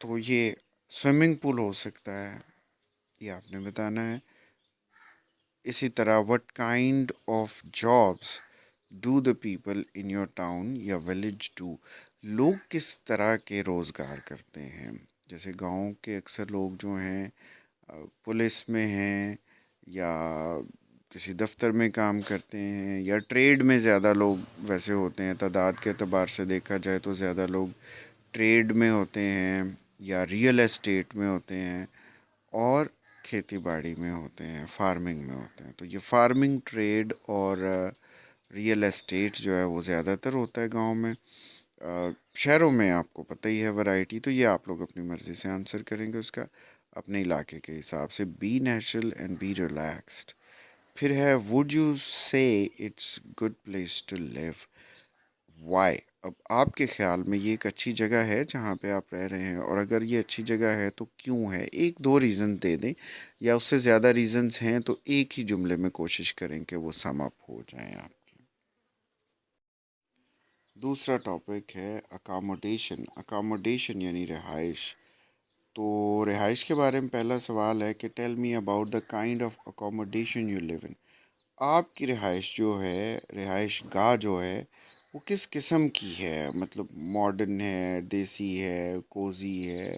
تو یہ swimming pool ہو سکتا ہے، یہ آپ نے بتانا ہے. اسی طرح what kind of jobs do the people in your town یا ولیج ڈو، لوگ کس طرح کے روزگار کرتے ہیں. جیسے گاؤں کے اکثر لوگ جو ہیں پولیس میں ہیں یا کسی دفتر میں کام کرتے ہیں، یا ٹریڈ میں زیادہ لوگ ویسے ہوتے ہیں. تعداد کے اعتبار سے دیکھا جائے تو زیادہ لوگ ٹریڈ میں ہوتے ہیں یا ریئل اسٹیٹ میں ہوتے ہیں اور کھیتی باڑی میں ہوتے ہیں، فارمنگ میں ہوتے ہیں. تو یہ فارمنگ، ٹریڈ اور ریئل اسٹیٹ جو ہے وہ زیادہ تر ہوتا ہے گاؤں میں. شہروں میں آپ کو پتہ ہی ہے ورائٹی. تو یہ آپ لوگ اپنی مرضی سے آنسر کریں گے اس کا اپنے علاقے کے حساب سے. Be natural and be relaxed. پھر ہے would you say it's good place to live, why. اب آپ کے خیال میں یہ ایک اچھی جگہ ہے جہاں پہ آپ رہ رہے ہیں، اور اگر یہ اچھی جگہ ہے تو کیوں ہے. ایک دو ریزن دے دیں یا اس سے زیادہ ریزنز ہیں تو ایک ہی جملے میں کوشش کریں کہ وہ سم اپ ہو جائیں آپ کی. دوسرا ٹاپک ہے اکاموڈیشن. اکاموڈیشن یعنی رہائش. تو رہائش کے بارے میں پہلا سوال ہے کہ tell me about the kind of accommodation you live in. آپ کی رہائش جو ہے، رہائش گاہ جو ہے وہ کس قسم کی ہے؟ مطلب ماڈرن ہے، دیسی ہے، کوزی ہے،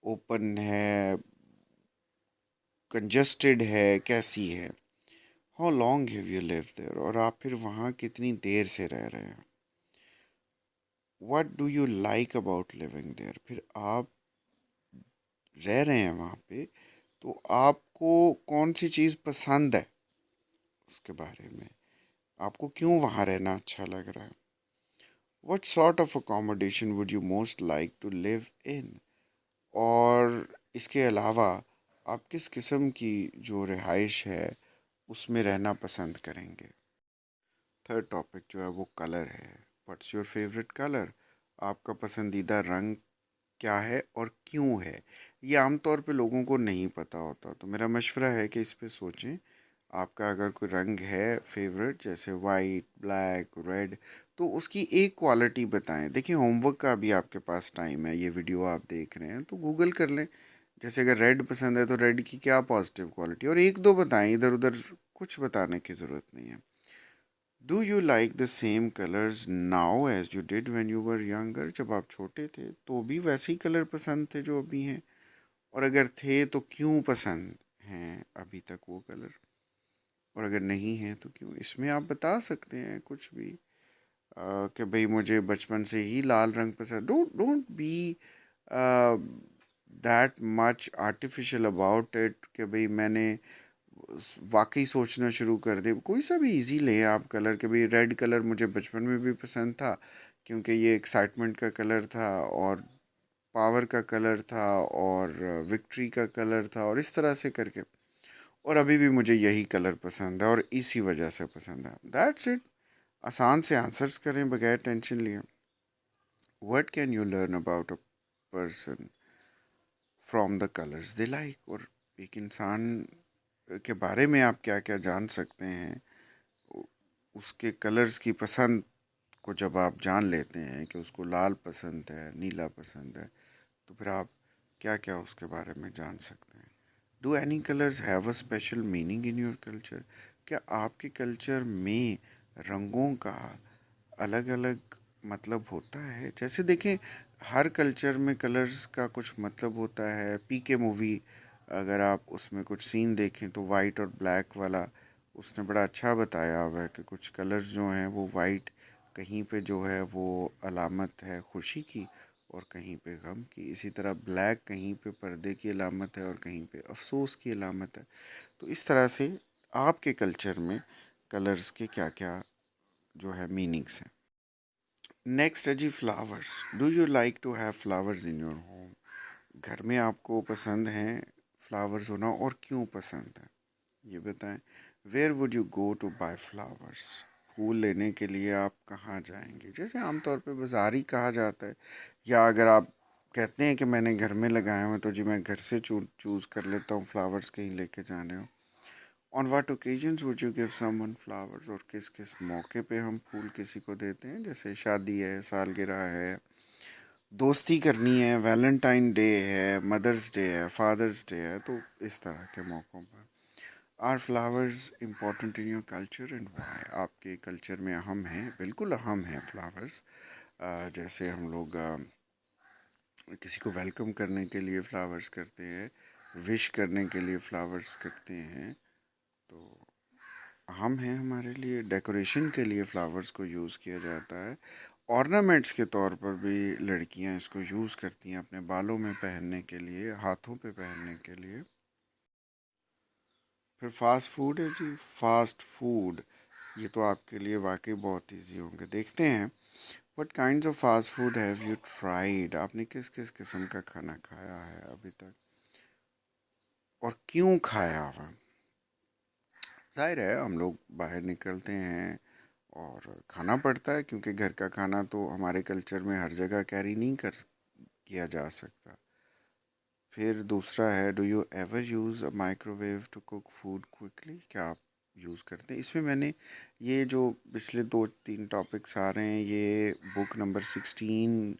اوپن ہے، کنجسٹڈ ہے، کیسی ہے؟ ہاؤ لانگ ہیو یو لیو دیر، اور آپ پھر وہاں کتنی دیر سے رہ رہے ہیں؟ What do you like about living there. پھر آپ رہ رہے ہیں وہاں پہ تو آپ کو کون سی چیز پسند ہے اس کے بارے میں، آپ کو کیوں وہاں رہنا اچھا لگ رہا ہے. What sort of accommodation would you most like to live in. اور اس کے علاوہ آپ کس قسم کی جو رہائش ہے اس میں رہنا پسند کریں گے. تھرڈ ٹاپک جو ہے وہ کلر ہے. What's your favourite colour. آپ کا پسندیدہ رنگ کیا ہے اور کیوں ہے. یہ عام طور پہ لوگوں کو نہیں پتہ ہوتا، تو میرا مشورہ ہے کہ اس پہ سوچیں. آپ کا اگر کوئی رنگ ہے فیوریٹ جیسے وائٹ، بلیک، ریڈ، تو اس کی ایک کوالٹی بتائیں. دیکھیں ہوم ورک کا بھی آپ کے پاس ٹائم ہے، یہ ویڈیو آپ دیکھ رہے ہیں تو گوگل کر لیں. جیسے اگر ریڈ پسند ہے تو ریڈ کی کیا پازیٹیو کوالٹی، اور ایک دو بتائیں، ادھر ادھر کچھ بتانے کی ضرورت نہیں ہے. Do you like the same colours now as you did when you were younger. جب آپ چھوٹے تھے تو بھی ویسے ہی کلر پسند تھے جو ابھی ہیں، اور اگر تھے تو کیوں پسند ہیں ابھی تک وہ کلر، اور اگر نہیں ہیں تو کیوں. اس میں آپ بتا سکتے ہیں کچھ بھی کہ بھئی مجھے بچپن سے ہی لال رنگ پسند. Don't be that much artificial about it کہ بھئی میں نے واقعی سوچنا شروع کر دے. کوئی سا بھی ایزی لیں آپ کلر کہ بھئی ریڈ کلر مجھے بچپن میں بھی پسند تھا کیونکہ یہ ایکسائٹمنٹ کا کلر تھا اور پاور کا کلر تھا اور وکٹری کا کلر تھا، اور اس طرح سے کر کے، اور ابھی بھی مجھے یہی کلر پسند ہے اور اسی وجہ سے پسند ہے. That's it. آسان سے آنسرس کریں بغیر ٹینشن لیے. What can you learn about a person from the colours they like. اور ایک انسان کے بارے میں آپ کیا کیا جان سکتے ہیں اس کے کلرز کی پسند کو جب آپ جان لیتے ہیں کہ اس کو لال پسند ہے، نیلا پسند ہے، تو پھر آپ کیا کیا اس کے بارے میں جان سکتے ہیں. Do any colours have a special meaning in your culture. کیا آپ کے کلچر میں رنگوں کا الگ الگ مطلب ہوتا ہے؟ جیسے دیکھیں ہر کلچر میں کلرز کا کچھ مطلب ہوتا ہے. پی کے مووی اگر آپ اس میں کچھ سین دیکھیں تو وائٹ اور بلیک والا اس نے بڑا اچھا بتایا ہوا ہے کہ کچھ کلرز جو ہیں وہ وائٹ کہیں پہ جو ہے وہ علامت ہے خوشی کی اور کہیں پہ غم کی. اسی طرح بلیک کہیں پہ پردے کی علامت ہے اور کہیں پہ افسوس کی علامت ہے. تو اس طرح سے آپ کے کلچر میں کلرز کے کیا کیا جو ہے میننگس ہیں. نیکسٹ ہے جی flowers. Do you like to have flowers in your home. گھر میں آپ کو پسند ہیں فلاورز ہونا اور کیوں پسند ہے یہ بتائیں. Where would you go to buy flowers. پھول لینے کے لیے آپ کہاں جائیں گے؟ جیسے عام طور پہ بازار ہی کہا جاتا ہے، یا اگر آپ کہتے ہیں کہ میں نے گھر میں لگائے ہوئے تو جی میں گھر سے چوز کر لیتا ہوں فلاورز کہیں لے کے جانے ہوں. On what occasions would you give some one flowers. اور کس کس موقع پہ ہم پھول کسی کو دیتے ہیں؟ جیسے شادی ہے، سالگرہ ہے، دوستی کرنی ہے، ویلنٹائن ڈے ہے، مدرس ڈے ہے، فادرس ڈے ہے، تو اس طرح کے موقعوں پر are flowers important in your culture and why? آپ کے کلچر میں اہم ہیں، بالکل اہم ہیں فلاورز. جیسے ہم لوگ کسی کو ویلکم کرنے کے لیے فلاورز کرتے ہیں، وش کرنے کے لیے فلاورز کرتے ہیں، تو اہم ہیں ہمارے لیے. ڈیکوریشن کے لیے فلاورز کو یوز کیا جاتا ہے. اورنامنٹس کے طور پر بھی لڑکیاں اس کو یوز کرتی ہیں اپنے بالوں میں پہننے کے لیے، ہاتھوں پہ پہننے کے لیے. پھر فاسٹ فوڈ ہے جی. فاسٹ فوڈ یہ تو آپ کے لیے واقعی بہت ایزی ہوں گے. دیکھتے ہیں what kinds of fast food have you tried? آپ نے کس کس قسم کا کھانا کھایا ہے ابھی تک اور کیوں کھایا ہوا؟ ظاہر ہے ہم لوگ باہر نکلتے ہیں اور کھانا پڑتا ہے، کیونکہ گھر کا کھانا تو ہمارے کلچر میں ہر جگہ کیری نہیں کیا جا سکتا. پھر دوسرا ہے do you ever use a microwave to cook food quickly? کیا آپ یوز کرتے ہیں؟ اس میں نے یہ جو پچھلے 2-3 ٹاپکس آ رہے ہیں یہ بک نمبر 16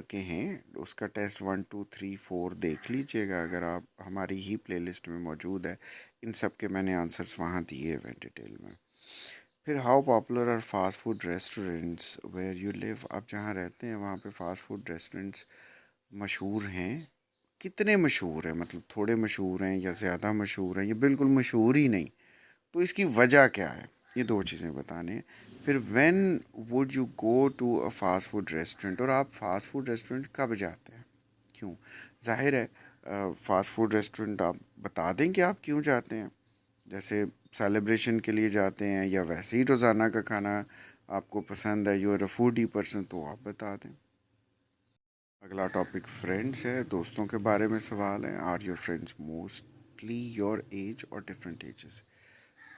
کے ہیں. اس کا ٹیسٹ 1 2 3 4 دیکھ لیجئے گا اگر آپ، ہماری ہی پلے لسٹ میں موجود ہے. ان سب کے میں نے آنسرس وہاں دیے ہوئے ڈیٹیل میں. پھر how popular are fast food restaurants where you live? آپ جہاں رہتے ہیں وہاں پہ فاسٹ فوڈ ریسٹورینٹس مشہور ہیں؟ کتنے مشہور ہیں؟ مطلب تھوڑے مشہور ہیں یا زیادہ مشہور ہیں یا بالکل مشہور ہی نہیں؟ تو اس کی وجہ کیا ہے؟ یہ 2 چیزیں بتانے ہیں. پھر when would you go to a fast food restaurant? اور آپ فاسٹ فوڈ ریسٹورینٹ کب جاتے ہیں، کیوں؟ ظاہر ہے فاسٹ فوڈ ریسٹورینٹ آپ بتا دیں کہ آپ کیوں جاتے ہیں. جیسے سیلیبریشن کے لیے جاتے ہیں یا ویسے ہی روزانہ کا کھانا آپ کو پسند ہے، you are a foodie person, تو آپ بتا دیں. اگلا ٹاپک فرینڈس ہے، دوستوں کے بارے میں سوال ہے. Are your friends mostly your age اور ڈفرینٹ ایجز؟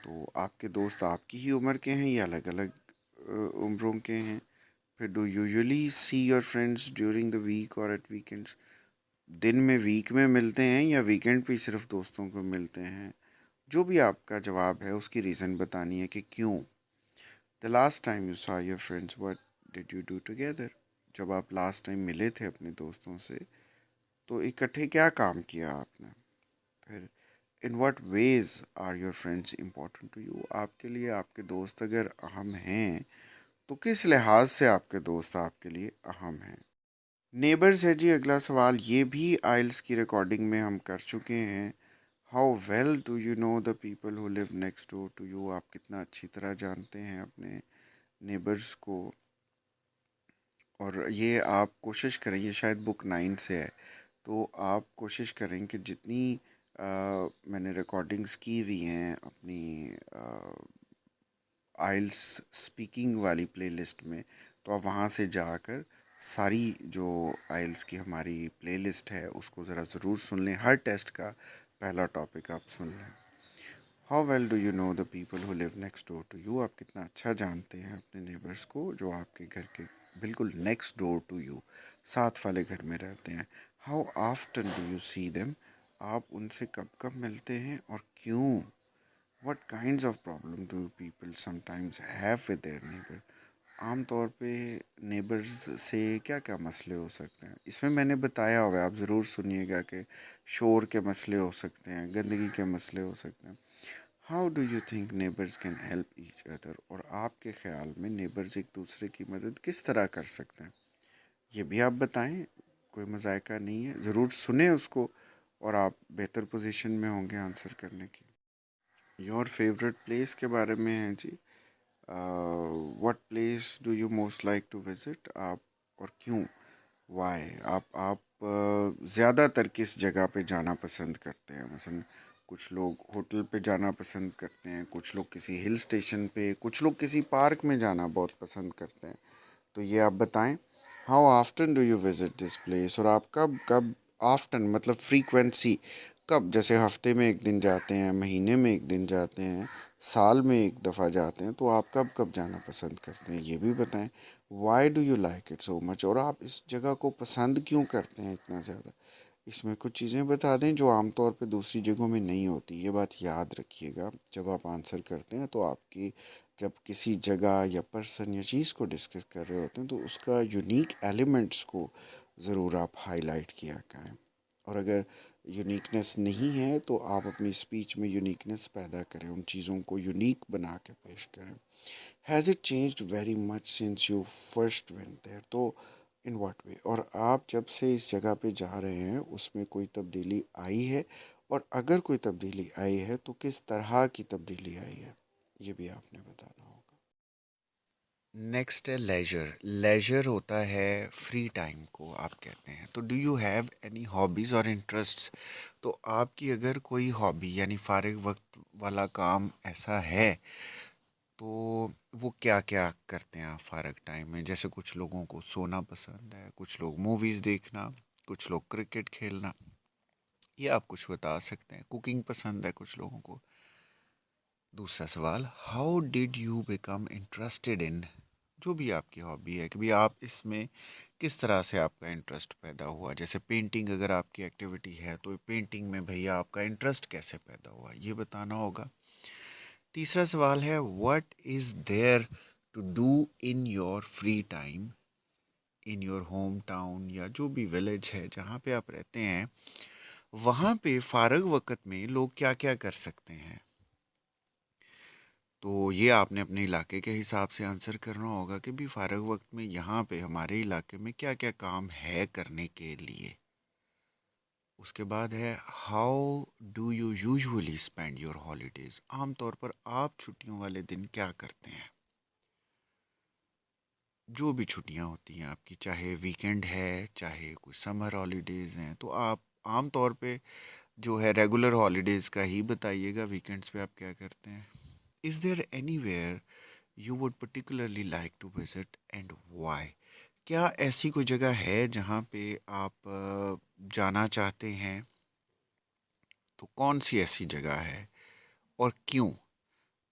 تو آپ کے دوست آپ کی ہی عمر کے ہیں یا الگ الگ عمروں کے ہیں؟ پھر do usually see your friends during the week اور ایٹ ویکینڈس؟ دن میں ویک میں ملتے ہیں یا ویکینڈ پہ صرف دوستوں کو ملتے ہیں؟ جو بھی آپ کا جواب ہے اس کی ریزن بتانی ہے کہ کیوں. دا لاسٹ ٹائم یو سا your friends what did you do together? جب آپ لاسٹ ٹائم ملے تھے اپنے دوستوں سے تو اکٹھے کیا کام کیا آپ نے؟ پھر in what ways are your friends important to you? آپ کے لیے آپ کے دوست اگر اہم ہیں تو کس لحاظ سے آپ کے دوست آپ کے لیے اہم ہیں؟ نیبرز ہے جی اگلا سوال. یہ بھی آئلس کی ریکارڈنگ میں ہم کر چکے ہیں. How well do you know the people who live next door to you? آپ کتنا اچھی طرح جانتے ہیں اپنے نیبرز کو. اور یہ آپ کوشش کریں، یہ شاید بک 9 سے ہے، تو آپ کوشش کریں کہ جتنی میں نے ریکارڈنگز کی ہوئی ہیں اپنی آئلس اسپیکنگ والی پلے لسٹ میں، تو آپ وہاں سے جا کر ساری جو آئلس کی ہماری پلے لسٹ ہے اس کو ذرا ضرور سن لیں. ہر ٹیسٹ کا پہلا ٹاپک آپ سن لیں. How well do you know the people who live next door to you? آپ کتنا اچھا جانتے ہیں اپنے نیبرس کو جو آپ کے گھر کے بالکل نیکسٹ ڈور ٹو یو، ساتھ والے گھر میں رہتے ہیں. How often do you see them? آپ ان سے کب کب ملتے ہیں اور کیوں؟ What kinds of problem do people sometimes have with their neighbour? عام طور پہ نیبرز سے کیا کیا مسئلے ہو سکتے ہیں؟ اس میں نے بتایا ہوا ہے، آپ ضرور سنیے گا کہ شور کے مسئلے ہو سکتے ہیں، گندگی کے مسئلے ہو سکتے ہیں. How do you think neighbours can help each other? اور آپ کے خیال میں نیبرز ایک دوسرے کی مدد کس طرح کر سکتے ہیں؟ یہ بھی آپ بتائیں، کوئی مذائقہ نہیں ہے، ضرور سنیں اس کو اور آپ بہتر پوزیشن میں ہوں گے آنسر کرنے کی. یور فیوریٹ پلیس کے بارے میں ہے جی. What place do you most like to visit? آپ اور کیوں؟ وائی؟ آپ زیادہ تر کس جگہ پہ جانا پسند کرتے ہیں؟ مثلا کچھ لوگ ہوٹل پہ جانا پسند کرتے ہیں، کچھ لوگ کسی ہل اسٹیشن پہ، کچھ لوگ کسی پارک میں جانا بہت پسند کرتے ہیں. تو یہ آپ بتائیں. How often do you visit this place? اور آپ کب کب، آفٹن مطلب فریکوینسی، کب؟ جیسے ہفتے میں 1 دن جاتے ہیں، مہینے میں 1 دن جاتے ہیں، سال میں 1 دفعہ جاتے ہیں، تو آپ کب کب جانا پسند کرتے ہیں یہ بھی بتائیں. Why do you like it so much? اور آپ اس جگہ کو پسند کیوں کرتے ہیں اتنا زیادہ؟ اس میں کچھ چیزیں بتا دیں جو عام طور پہ دوسری جگہوں میں نہیں ہوتی. یہ بات یاد رکھیے گا جب آپ آنسر کرتے ہیں تو آپ کی جب کسی جگہ یا پرسن یا چیز کو ڈسکس کر رہے ہوتے ہیں تو اس کا یونیک ایلیمنٹس کو ضرور آپ ہائی لائٹ کیا کریں، اور اگر یونیکنیس نہیں ہے تو آپ اپنی اسپیچ میں یونیکنیس پیدا کریں، ان چیزوں کو یونیک بنا کے پیش کریں. Has it changed very much since you first went there? تو ان واٹ وے، اور آپ جب سے اس جگہ پہ جا رہے ہیں اس میں کوئی تبدیلی آئی ہے، اور اگر کوئی تبدیلی آئی ہے تو کس طرح کی تبدیلی آئی ہے، یہ بھی آپ نے بتانا ہوگا. نیکسٹ ہے لیجر. لیجر ہوتا ہے فری ٹائم کو آپ کہتے ہیں. تو do you have any hobbies اور انٹرسٹس؟ تو آپ کی اگر کوئی ہابی یعنی فارغ وقت والا کام ایسا ہے تو وہ کیا کیا کرتے ہیں آپ فارغ ٹائم میں؟ جیسے کچھ لوگوں کو سونا پسند ہے، کچھ لوگ موویز دیکھنا، کچھ لوگ کرکٹ کھیلنا، یہ آپ کچھ بتا سکتے ہیں. کوکنگ پسند ہے کچھ لوگوں کو. دوسرا سوال، how did you become interested in? جو بھی آپ کی ہابی ہے کہ بھی آپ اس میں کس طرح سے آپ کا انٹرسٹ پیدا ہوا. جیسے پینٹنگ اگر آپ کی ایکٹیویٹی ہے تو پینٹنگ میں بھیا آپ کا انٹرسٹ کیسے پیدا ہوا، یہ بتانا ہوگا. تیسرا سوال ہے، what is there to do in your free time in your home town, یا جو بھی ولیج ہے جہاں پہ آپ رہتے ہیں وہاں پہ فارغ وقت میں لوگ کیا کیا کر سکتے ہیں. تو یہ آپ نے اپنے علاقے کے حساب سے آنسر کرنا ہوگا کہ بھی فارغ وقت میں یہاں پہ ہمارے علاقے میں کیا کیا کام ہے کرنے کے لیے. اس کے بعد ہے، how do you usually spend your holidays? عام طور پر آپ چھٹیوں والے دن کیا کرتے ہیں؟ جو بھی چھٹیاں ہوتی ہیں آپ کی، چاہے ویکینڈ ہے چاہے کوئی سمر ہالیڈیز ہیں، تو آپ عام طور پہ جو ہے ریگولر ہالیڈیز کا ہی بتائیے گا، ویکینڈس پہ آپ کیا کرتے ہیں. Is there anywhere you would particularly like to visit and why? کیا ایسی کوئی جگہ ہے جہاں پہ آپ جانا چاہتے ہیں؟ تو کون سی ایسی جگہ ہے اور کیوں؟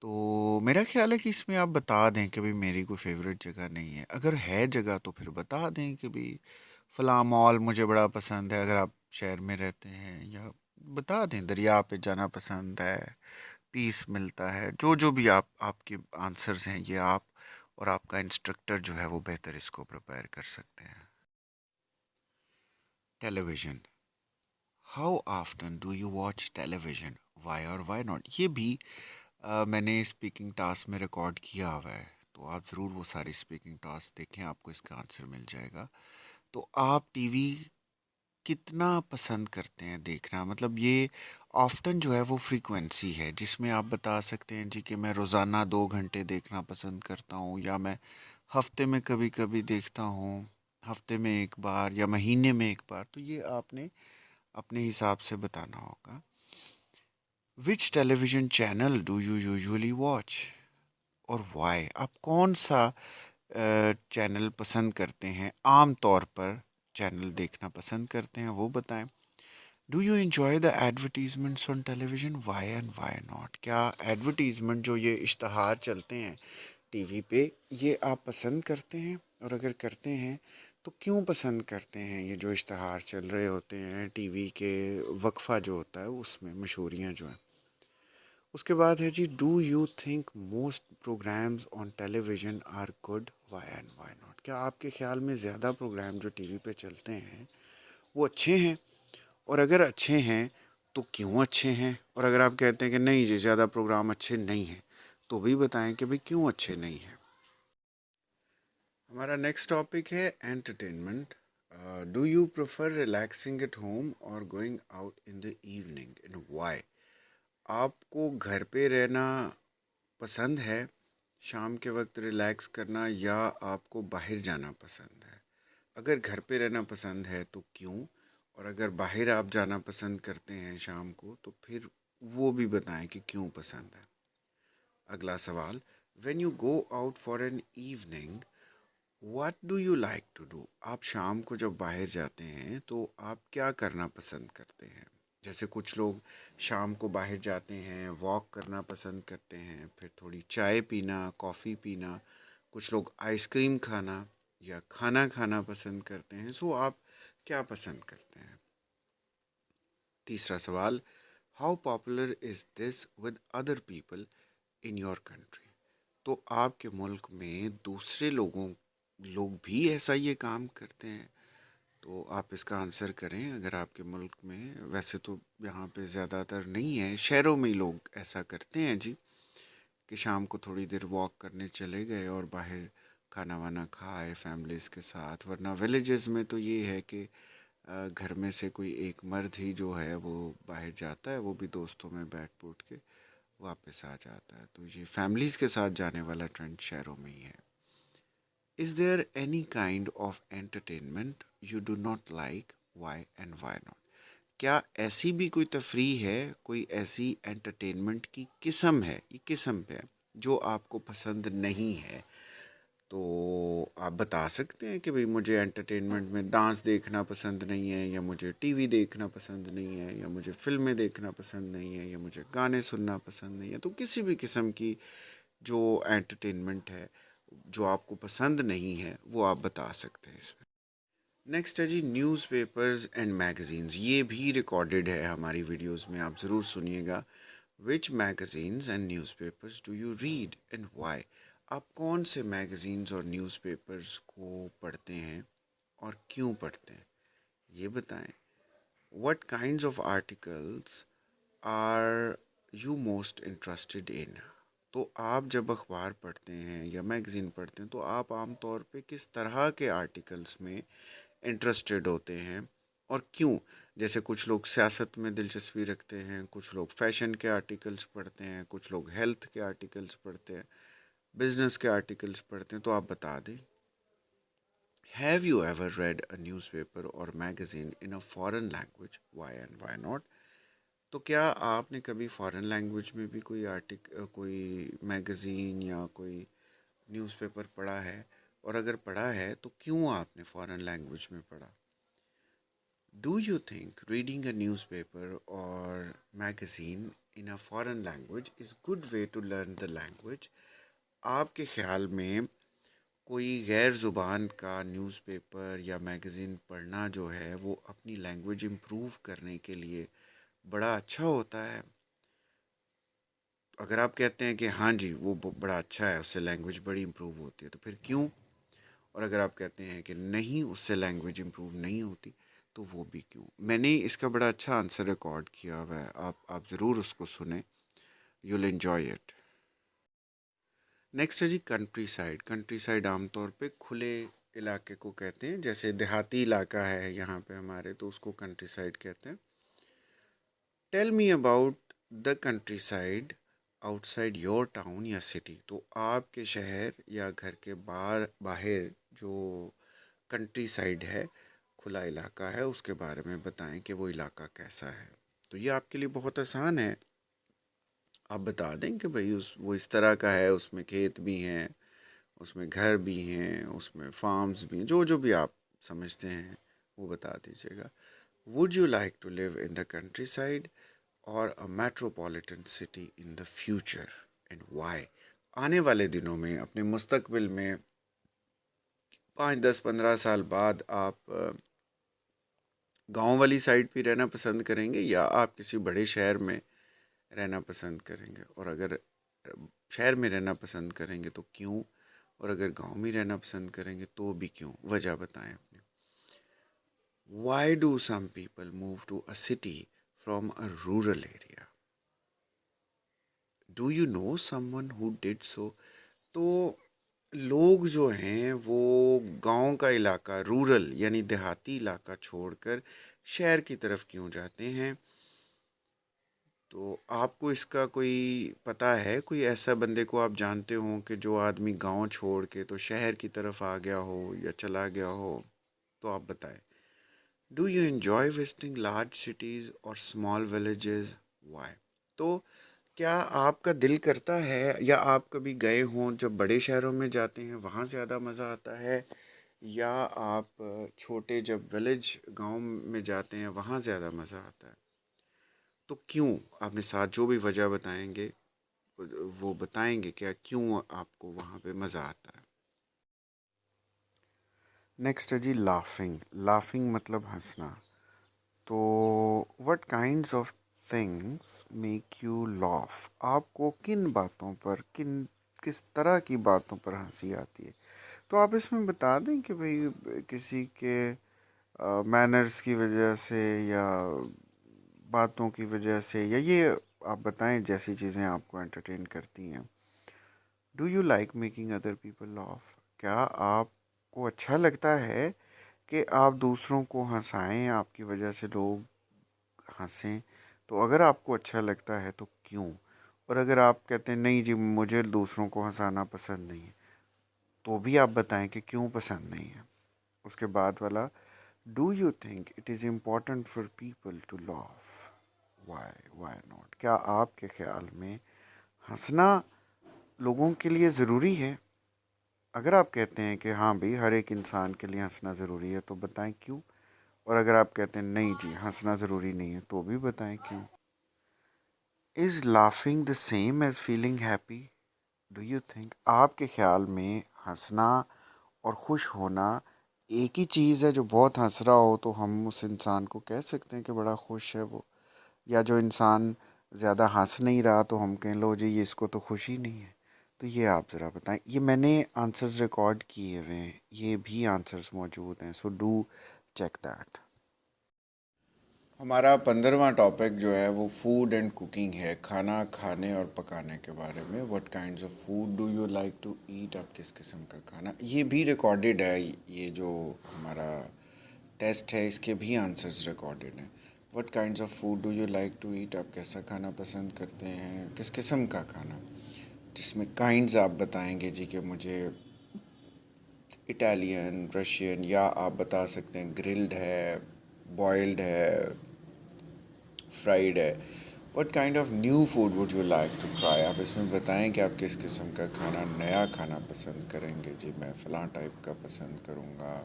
تو میرا خیال ہے کہ اس میں آپ بتا دیں کہ بھائی میری کوئی فیوریٹ جگہ نہیں ہے. اگر ہے جگہ تو پھر بتا دیں کہ بھائی فلاں مال مجھے بڑا پسند ہے اگر آپ شہر میں رہتے ہیں، یا بتا دیں دریا پہ جانا پسند ہے، پیس ملتا ہے. جو بھی آپ کے آنسرز ہیں یہ آپ اور آپ کا انسٹرکٹر جو ہے وہ بہتر اس کو پریپیئر کر سکتے ہیں. Television, how often do you watch television? Why or why not? یہ بھی میں نے اسپیکنگ ٹاسک میں ریکارڈ کیا ہوا ہے، تو آپ ضرور وہ ساری اسپیکنگ ٹاسک دیکھیں، آپ کو اس کا آنسر مل جائے گا. تو آپ ٹی وی کتنا پسند کرتے ہیں دیکھنا؟ مطلب یہ آفٹن جو ہے وہ فریکوینسی ہے جس میں آپ بتا سکتے ہیں جی کہ میں روزانہ 2 گھنٹے دیکھنا پسند کرتا ہوں، یا میں ہفتے میں کبھی کبھی دیکھتا ہوں، ہفتے میں ایک بار یا مہینے میں ایک بار. تو یہ آپ نے اپنے حساب سے بتانا ہوگا. Which television channel do you usually watch اور وائی؟ آپ کون سا چینل پسند کرتے ہیں، عام طور پر چینل دیکھنا پسند کرتے ہیں، وہ بتائیں. Do you enjoy the advertisements on television? Why and why not? کیا ایڈورٹیزمنٹ جو یہ اشتہار چلتے ہیں ٹی وی پہ یہ آپ پسند کرتے ہیں، اور اگر کرتے ہیں تو کیوں پسند کرتے ہیں؟ یہ جو اشتہار چل رہے ہوتے ہیں ٹی وی کے وقفہ جو ہوتا ہے اس میں مشہوریاں جو ہیں. اس کے بعد ہے جی، do you think most programmes on television are good? Why and why not? کیا آپ کے خیال میں زیادہ پروگرام جو ٹی وی پہ چلتے ہیں وہ اچھے ہیں، اور اگر اچھے ہیں تو کیوں اچھے ہیں؟ اور اگر آپ کہتے ہیں کہ نہیں جی زیادہ پروگرام اچھے نہیں ہیں تو بھی بتائیں کہ بھئی کیوں اچھے نہیں ہیں. ہمارا نیکسٹ ٹاپک ہے entertainment. Do you prefer relaxing at home or going out in the evening and why? آپ کو گھر پہ رہنا پسند ہے، شام کے وقت ریلیکس کرنا، یا آپ کو باہر جانا پسند ہے؟ اگر گھر پہ رہنا پسند ہے تو کیوں؟ اور اگر باہر آپ جانا پسند کرتے ہیں شام کو تو پھر وہ بھی بتائیں کہ کیوں پسند ہے. اگلا سوال، when you go out for an evening what do you like to do? آپ شام کو جب باہر جاتے ہیں تو آپ کیا کرنا پسند کرتے ہیں؟ جیسے کچھ لوگ شام کو باہر جاتے ہیں واک کرنا پسند کرتے ہیں، پھر تھوڑی چائے پینا، کافی پینا، کچھ لوگ آئس کریم کھانا یا کھانا کھانا پسند کرتے ہیں. سو آپ کیا پسند کرتے ہیں؟ تیسرا سوال، how popular is this with other people in your country? تو آپ کے ملک میں دوسرے لوگ بھی ایسا یہ کام کرتے ہیں؟ تو آپ اس کا آنسر کریں. اگر آپ کے ملک میں، ویسے تو یہاں پہ زیادہ تر نہیں ہے، شہروں میں ہی لوگ ایسا کرتے ہیں جی، کہ شام کو تھوڑی دیر واک کرنے چلے گئے اور باہر کھانا وانا کھائے فیملیز کے ساتھ. ورنہ ولیجز میں تو یہ ہے کہ گھر میں سے کوئی ایک مرد ہی جو ہے وہ باہر جاتا ہے، وہ بھی دوستوں میں بیٹھ بوٹ کے واپس آ جاتا ہے. تو یہ فیملیز کے ساتھ جانے والا ٹرینڈ شہروں میں ہی ہے. Is there any kind of entertainment you do not like? Why and why not? کیا ایسی بھی کوئی تفریح ہے، کوئی ایسی انٹرٹینمنٹ کی قسم ہے، یہ قسم پہ جو آپ کو پسند نہیں ہے؟ تو آپ بتا سکتے ہیں کہ بھئی مجھے انٹرٹینمنٹ میں ڈانس دیکھنا پسند نہیں ہے، یا مجھے ٹی وی دیکھنا پسند نہیں ہے، یا مجھے فلمیں دیکھنا پسند نہیں ہے، یا مجھے گانے سننا پسند نہیں ہے. تو کسی بھی قسم کی جو انٹرٹینمنٹ ہے جو آپ کو پسند نہیں ہے وہ آپ بتا سکتے ہیں اس میں. نیکسٹ ہے جی نیوز پیپرز اینڈ میگزینز. یہ بھی ریکارڈڈ ہے ہماری ویڈیوز میں، آپ ضرور سنیے گا. Which magazines and newspapers do you read and why? آپ کون سے میگزینز اور نیوز پیپرز کو پڑھتے ہیں اور کیوں پڑھتے ہیں، یہ بتائیں. What kinds of articles are you most interested in? تو آپ جب اخبار پڑھتے ہیں یا میگزین پڑھتے ہیں تو آپ عام طور پہ کس طرح کے آرٹیکلس میں انٹرسٹڈ ہوتے ہیں اور کیوں؟ جیسے کچھ لوگ سیاست میں دلچسپی رکھتے ہیں، کچھ لوگ فیشن کے آرٹیکلس پڑھتے ہیں، کچھ لوگ ہیلتھ کے آرٹیکلس پڑھتے ہیں، بزنس کے آرٹیکلس پڑھتے ہیں. تو آپ بتا دیں. Have you ever read a newspaper or magazine in a foreign language? Why and why not? تو کیا آپ نے کبھی فارن لینگویج میں بھی کوئی میگزین یا کوئی نیوز پیپر پڑھا ہے؟ اور اگر پڑھا ہے تو کیوں آپ نے فارن لینگویج میں پڑھا؟ Do you think reading a newspaper or magazine in a foreign language is good way to learn the language? آپ کے خیال میں کوئی غیر زبان کا نیوز پیپر یا میگزین پڑھنا جو ہے وہ اپنی لینگویج امپروو کرنے کے لیے بڑا اچھا ہوتا ہے؟ اگر آپ کہتے ہیں کہ ہاں جی وہ بڑا اچھا ہے، اس سے لینگویج بڑی امپروو ہوتی ہے، تو پھر کیوں؟ اور اگر آپ کہتے ہیں کہ نہیں اس سے لینگویج امپروو نہیں ہوتی، تو وہ بھی کیوں؟ میں نے اس کا بڑا اچھا آنسر ریکارڈ کیا ہوا ہے، آپ ضرور اس کو سنیں. You will enjoy it. Next ہے جی کنٹری سائڈ. کنٹری سائڈ عام طور پہ کھلے علاقے کو کہتے ہیں، جیسے دیہاتی علاقہ ہے یہاں پہ ہمارے، تو اس کو کنٹری سائڈ کہتے ہیں. Tell me about the country side out side your town یا سٹی. تو آپ کے شہر یا گھر کے باہر جو کنٹری سائڈ ہے، کھلا علاقہ ہے، اس کے بارے میں بتائیں کہ وہ علاقہ کیسا ہے. تو یہ آپ کے لیے بہت آسان ہے. آپ بتا دیں کہ بھائی وہ اس طرح کا ہے، اس میں کھیت بھی ہیں، اس میں گھر بھی ہیں، اس میں فارمز بھی ہیں، جو بھی آپ سمجھتے ہیں وہ بتا دیجیے گا. Would you like to live in the countryside or a metropolitan city in the future and why? آنے والے دنوں میں، اپنے مستقبل میں، 5 10 15 سال بعد آپ گاؤں والی سائڈ پہ رہنا پسند کریں گے یا آپ کسی بڑے شہر میں رہنا پسند کریں گے؟ اور اگر شہر میں رہنا پسند کریں گے تو کیوں؟ اور اگر گاؤں میں رہنا پسند کریں گے تو بھی کیوں؟ وجہ بتائیں اپنی. Why do some people move to a city from a rural area? Do you know someone who did so? تو لوگ جو ہیں وہ گاؤں کا علاقہ، رورل یعنی دیہاتی علاقہ چھوڑ کر شہر کی طرف کیوں جاتے ہیں؟ تو آپ کو اس کا کوئی پتہ ہے؟ کوئی ایسا بندے کو آپ جانتے ہوں کہ جو آدمی گاؤں چھوڑ کے تو شہر کی طرف آ گیا ہو یا چلا گیا ہو؟ تو آپ بتائیں. Do you enjoy visiting large cities اور اسمال ولیجز؟ وائی؟ تو کیا آپ کا دل کرتا ہے یا آپ کبھی گئے ہوں جب بڑے شہروں میں جاتے ہیں وہاں زیادہ مزہ آتا ہے، یا آپ چھوٹے جب ولیج گاؤں میں جاتے ہیں وہاں زیادہ مزہ آتا ہے؟ تو کیوں؟ آپ نے ساتھ جو بھی وجہ بتائیں گے وہ بتائیں گے کیا کیوں آپ کو وہاں پہ مزہ آتا ہے. نیکسٹ ہے جی لافنگ. لافنگ مطلب ہنسنا. تو what kinds of things make you laugh? آپ کو کن باتوں پر، کن کس طرح کی باتوں پر ہنسی آتی ہے. تو آپ اس میں بتا دیں کہ بھئی کسی کے مینرز کی وجہ سے یا باتوں کی وجہ سے، یا یہ آپ بتائیں جیسی چیزیں آپ کو انٹرٹین کرتی ہیں. Do you like making other people laugh? کیا آپ کو اچھا لگتا ہے کہ آپ دوسروں کو ہنسائیں، آپ کی وجہ سے لوگ ہنسیں؟ تو اگر آپ کو اچھا لگتا ہے تو کیوں؟ اور اگر آپ کہتے ہیں نہیں جی مجھے دوسروں کو ہنسانا پسند نہیں ہے، تو بھی آپ بتائیں کہ کیوں پسند نہیں ہے. اس کے بعد والا، do you think it is important for people to laugh? Why not? کیا آپ کے خیال میں ہنسنا لوگوں کے لیے ضروری ہے؟ اگر آپ کہتے ہیں کہ ہاں بھائی ہر ایک انسان کے لیے ہنسنا ضروری ہے تو بتائیں کیوں. اور اگر آپ کہتے ہیں نہیں جی ہنسنا ضروری نہیں ہے تو بھی بتائیں کیوں. Is laughing the same as feeling happy? Do you think آپ کے خیال میں ہنسنا اور خوش ہونا ایک ہی چیز ہے؟ جو بہت ہنس رہا ہو تو ہم اس انسان کو کہہ سکتے ہیں کہ بڑا خوش ہے وہ، یا جو انسان زیادہ ہنس نہیں رہا تو ہم کہیں لو جی یہ اس کو تو خوشی نہیں ہے؟ تو یہ آپ ذرا بتائیں. یہ میں نے آنسرز ریکارڈ کیے ہوئے ہیں، یہ بھی آنسرز موجود ہیں، سو ڈو چیک دیٹ. ہمارا 15واں ٹاپک جو ہے وہ فوڈ اینڈ کوکنگ ہے، کھانا کھانے اور پکانے کے بارے میں. What kinds of food do you like to eat? آپ کس قسم کا کھانا؟ یہ بھی ریکارڈڈ ہے، یہ جو ہمارا ٹیسٹ ہے اس کے بھی آنسرز ریکارڈڈ ہیں. What kinds of food do you like to eat? آپ کیسا کھانا پسند کرتے ہیں، کس قسم کا کھانا؟ جس میں کائنڈز آپ بتائیں گے جی کہ مجھے اٹالین، رشین، یا آپ بتا سکتے ہیں گرلڈ ہے، بوائلڈ ہے، فرائیڈ ہے. What kind of new food would you like to try? آپ اس میں بتائیں کہ آپ کس قسم کا کھانا، نیا کھانا پسند کریں گے. جی میں فلاں ٹائپ کا پسند کروں گا،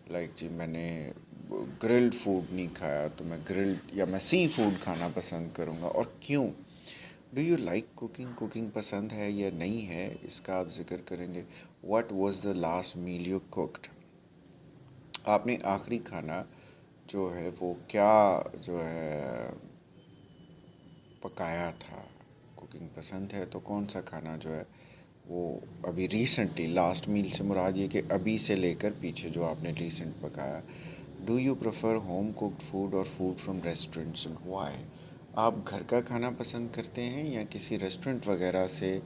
لائک جی میں نے گرلڈ فوڈ نہیں کھایا تو میں گرلڈ یا میں سی فوڈ کھانا پسند کروں گا، اور کیوں؟ Do you like cooking? Cooking پسند ہے یا نہیں ہے اس کا آپ ذکر کریں گے. What was the last meal you cooked? آپ نے آخری کھانا جو ہے وہ کیا جو ہے پکایا تھا؟ کوکنگ پسند ہے تو کون سا کھانا جو ہے وہ ابھی ریسنٹلی، لاسٹ میل سے مراد یہ کہ ابھی سے لے کر پیچھے جو آپ نے ریسنٹ پکایا. Do you prefer home cooked food or food from restaurants and why? آپ گھر کا کھانا پسند کرتے ہیں یا کسی ریسٹورنٹ وغیرہ سے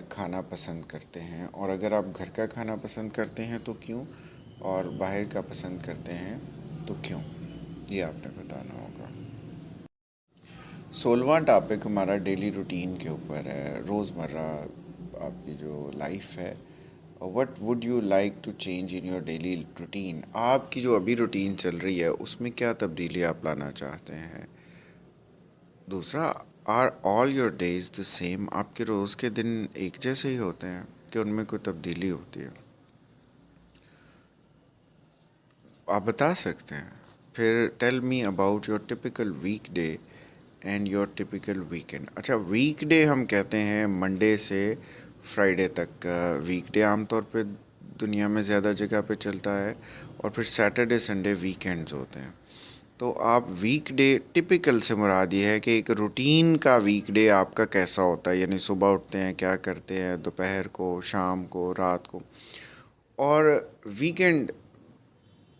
کھانا پسند کرتے ہیں؟ اور اگر آپ گھر کا کھانا پسند کرتے ہیں تو کیوں، اور باہر کا پسند کرتے ہیں تو کیوں؟ یہ آپ نے بتانا ہوگا. 16واں ٹاپک ہمارا ڈیلی روٹین کے اوپر ہے، روزمرہ آپ کی جو لائف ہے. What would you like to change in your daily routine? آپ کی جو ابھی روٹین چل رہی ہے اس میں کیا تبدیلی آپ لانا چاہتے ہیں؟ دوسرا، are all your days the same? آپ کے روز کے دن ایک جیسے ہی ہوتے ہیں کہ ان میں کوئی تبدیلی ہوتی ہے؟ آپ بتا سکتے ہیں. پھر tell me about your typical weekday and your typical weekend. اچھا ویک ڈے ہم کہتے ہیں منڈے سے فرائیڈے تک کا ویک ڈے عام طور پہ دنیا میں زیادہ جگہ پہ چلتا ہے، اور پھر سیٹرڈے سنڈے ویکینڈز ہوتے ہیں. تو آپ ویک ڈے ٹپیکل سے مراد یہ ہے کہ ایک روٹین کا ویک ڈے آپ کا کیسا ہوتا ہے، یعنی صبح اٹھتے ہیں کیا کرتے ہیں، دوپہر کو، شام کو، رات کو. اور ویکینڈ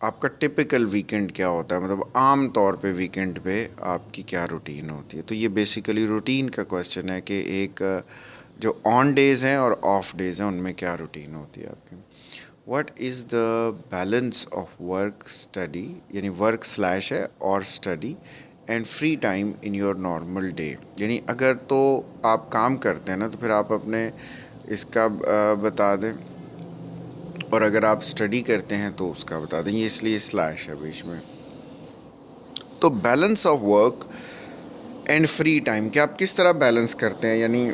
آپ کا ٹپیکل ویکینڈ کیا ہوتا ہے، مطلب عام طور پہ ویکینڈ پہ آپ کی کیا روٹین ہوتی ہے. تو یہ بیسیکلی روٹین کا کویشچن ہے کہ ایک جو آن ڈیز ہیں اور آف ڈیز ہیں ان میں کیا روٹین ہوتی ہے آپ کی. What is the balance of work study, یعنی ورک سلیش ہے اور study and free time in your normal day? یعنی اگر تو آپ کام کرتے ہیں نا تو پھر آپ اپنے اس کا بتا دیں، اور اگر آپ اسٹڈی کرتے ہیں تو اس کا بتا دیں. یہ اس لیے سلیش ہے بیچ میں. تو balance of work and free time, کہ آپ کس طرح بیلنس کرتے ہیں، یعنی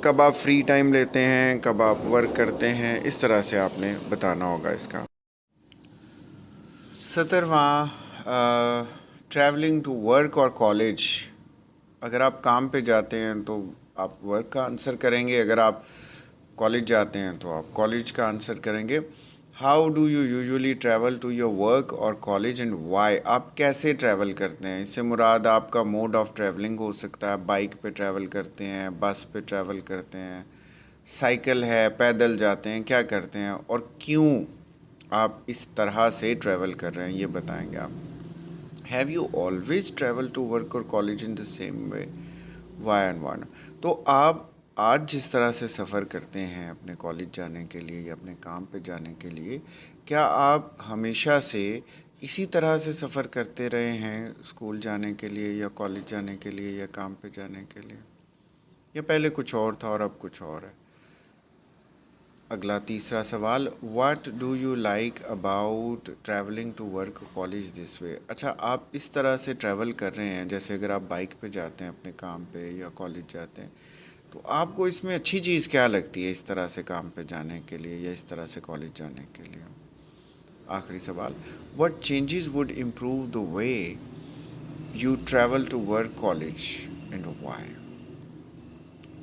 کب آپ فری ٹائم لیتے ہیں، کب آپ ورک کرتے ہیں، اس طرح سے آپ نے بتانا ہوگا اس کا. 17واں، ٹریولنگ ٹو ورک اور کالج. اگر آپ کام پہ جاتے ہیں تو آپ ورک کا آنسر کریں گے، اگر آپ کالج جاتے ہیں تو آپ کالج کا آنسر کریں گے. How do you usually travel to your work اور کالج اینڈ وائی؟ آپ کیسے ٹریول کرتے ہیں؟ اس سے مراد آپ کا موڈ آف ٹریولنگ ہو سکتا ہے، بائک پہ ٹریول کرتے ہیں، بس پہ ٹریول کرتے ہیں، سائیکل ہے، پیدل جاتے ہیں، کیا کرتے ہیں اور کیوں آپ اس طرح سے ٹریول کر رہے ہیں یہ بتائیں گے آپ. Have you always travel to work اور college in the same way? Why and why? تو آپ آج جس طرح سے سفر کرتے ہیں اپنے کالج جانے کے لیے یا اپنے کام پہ جانے کے لیے، کیا آپ ہمیشہ سے اسی طرح سے سفر کرتے رہے ہیں اسکول جانے کے لیے یا کالج جانے کے لیے یا کام پہ جانے کے لیے، یا پہلے کچھ اور تھا اور اب کچھ اور ہے؟ اگلا تیسرا سوال، what do you like about travelling to work college this way? اچھا، آپ اس طرح سے ٹریول کر رہے ہیں، جیسے اگر آپ بائک پہ جاتے ہیں اپنے کام پہ یا کالج جاتے ہیں، تو آپ کو اس میں اچھی چیز کیا لگتی ہے اس طرح سے کام پہ جانے کے لیے یا اس طرح سے کالج جانے کے لیے؟ آخری سوال، what changes would improve the way you travel to work college and why?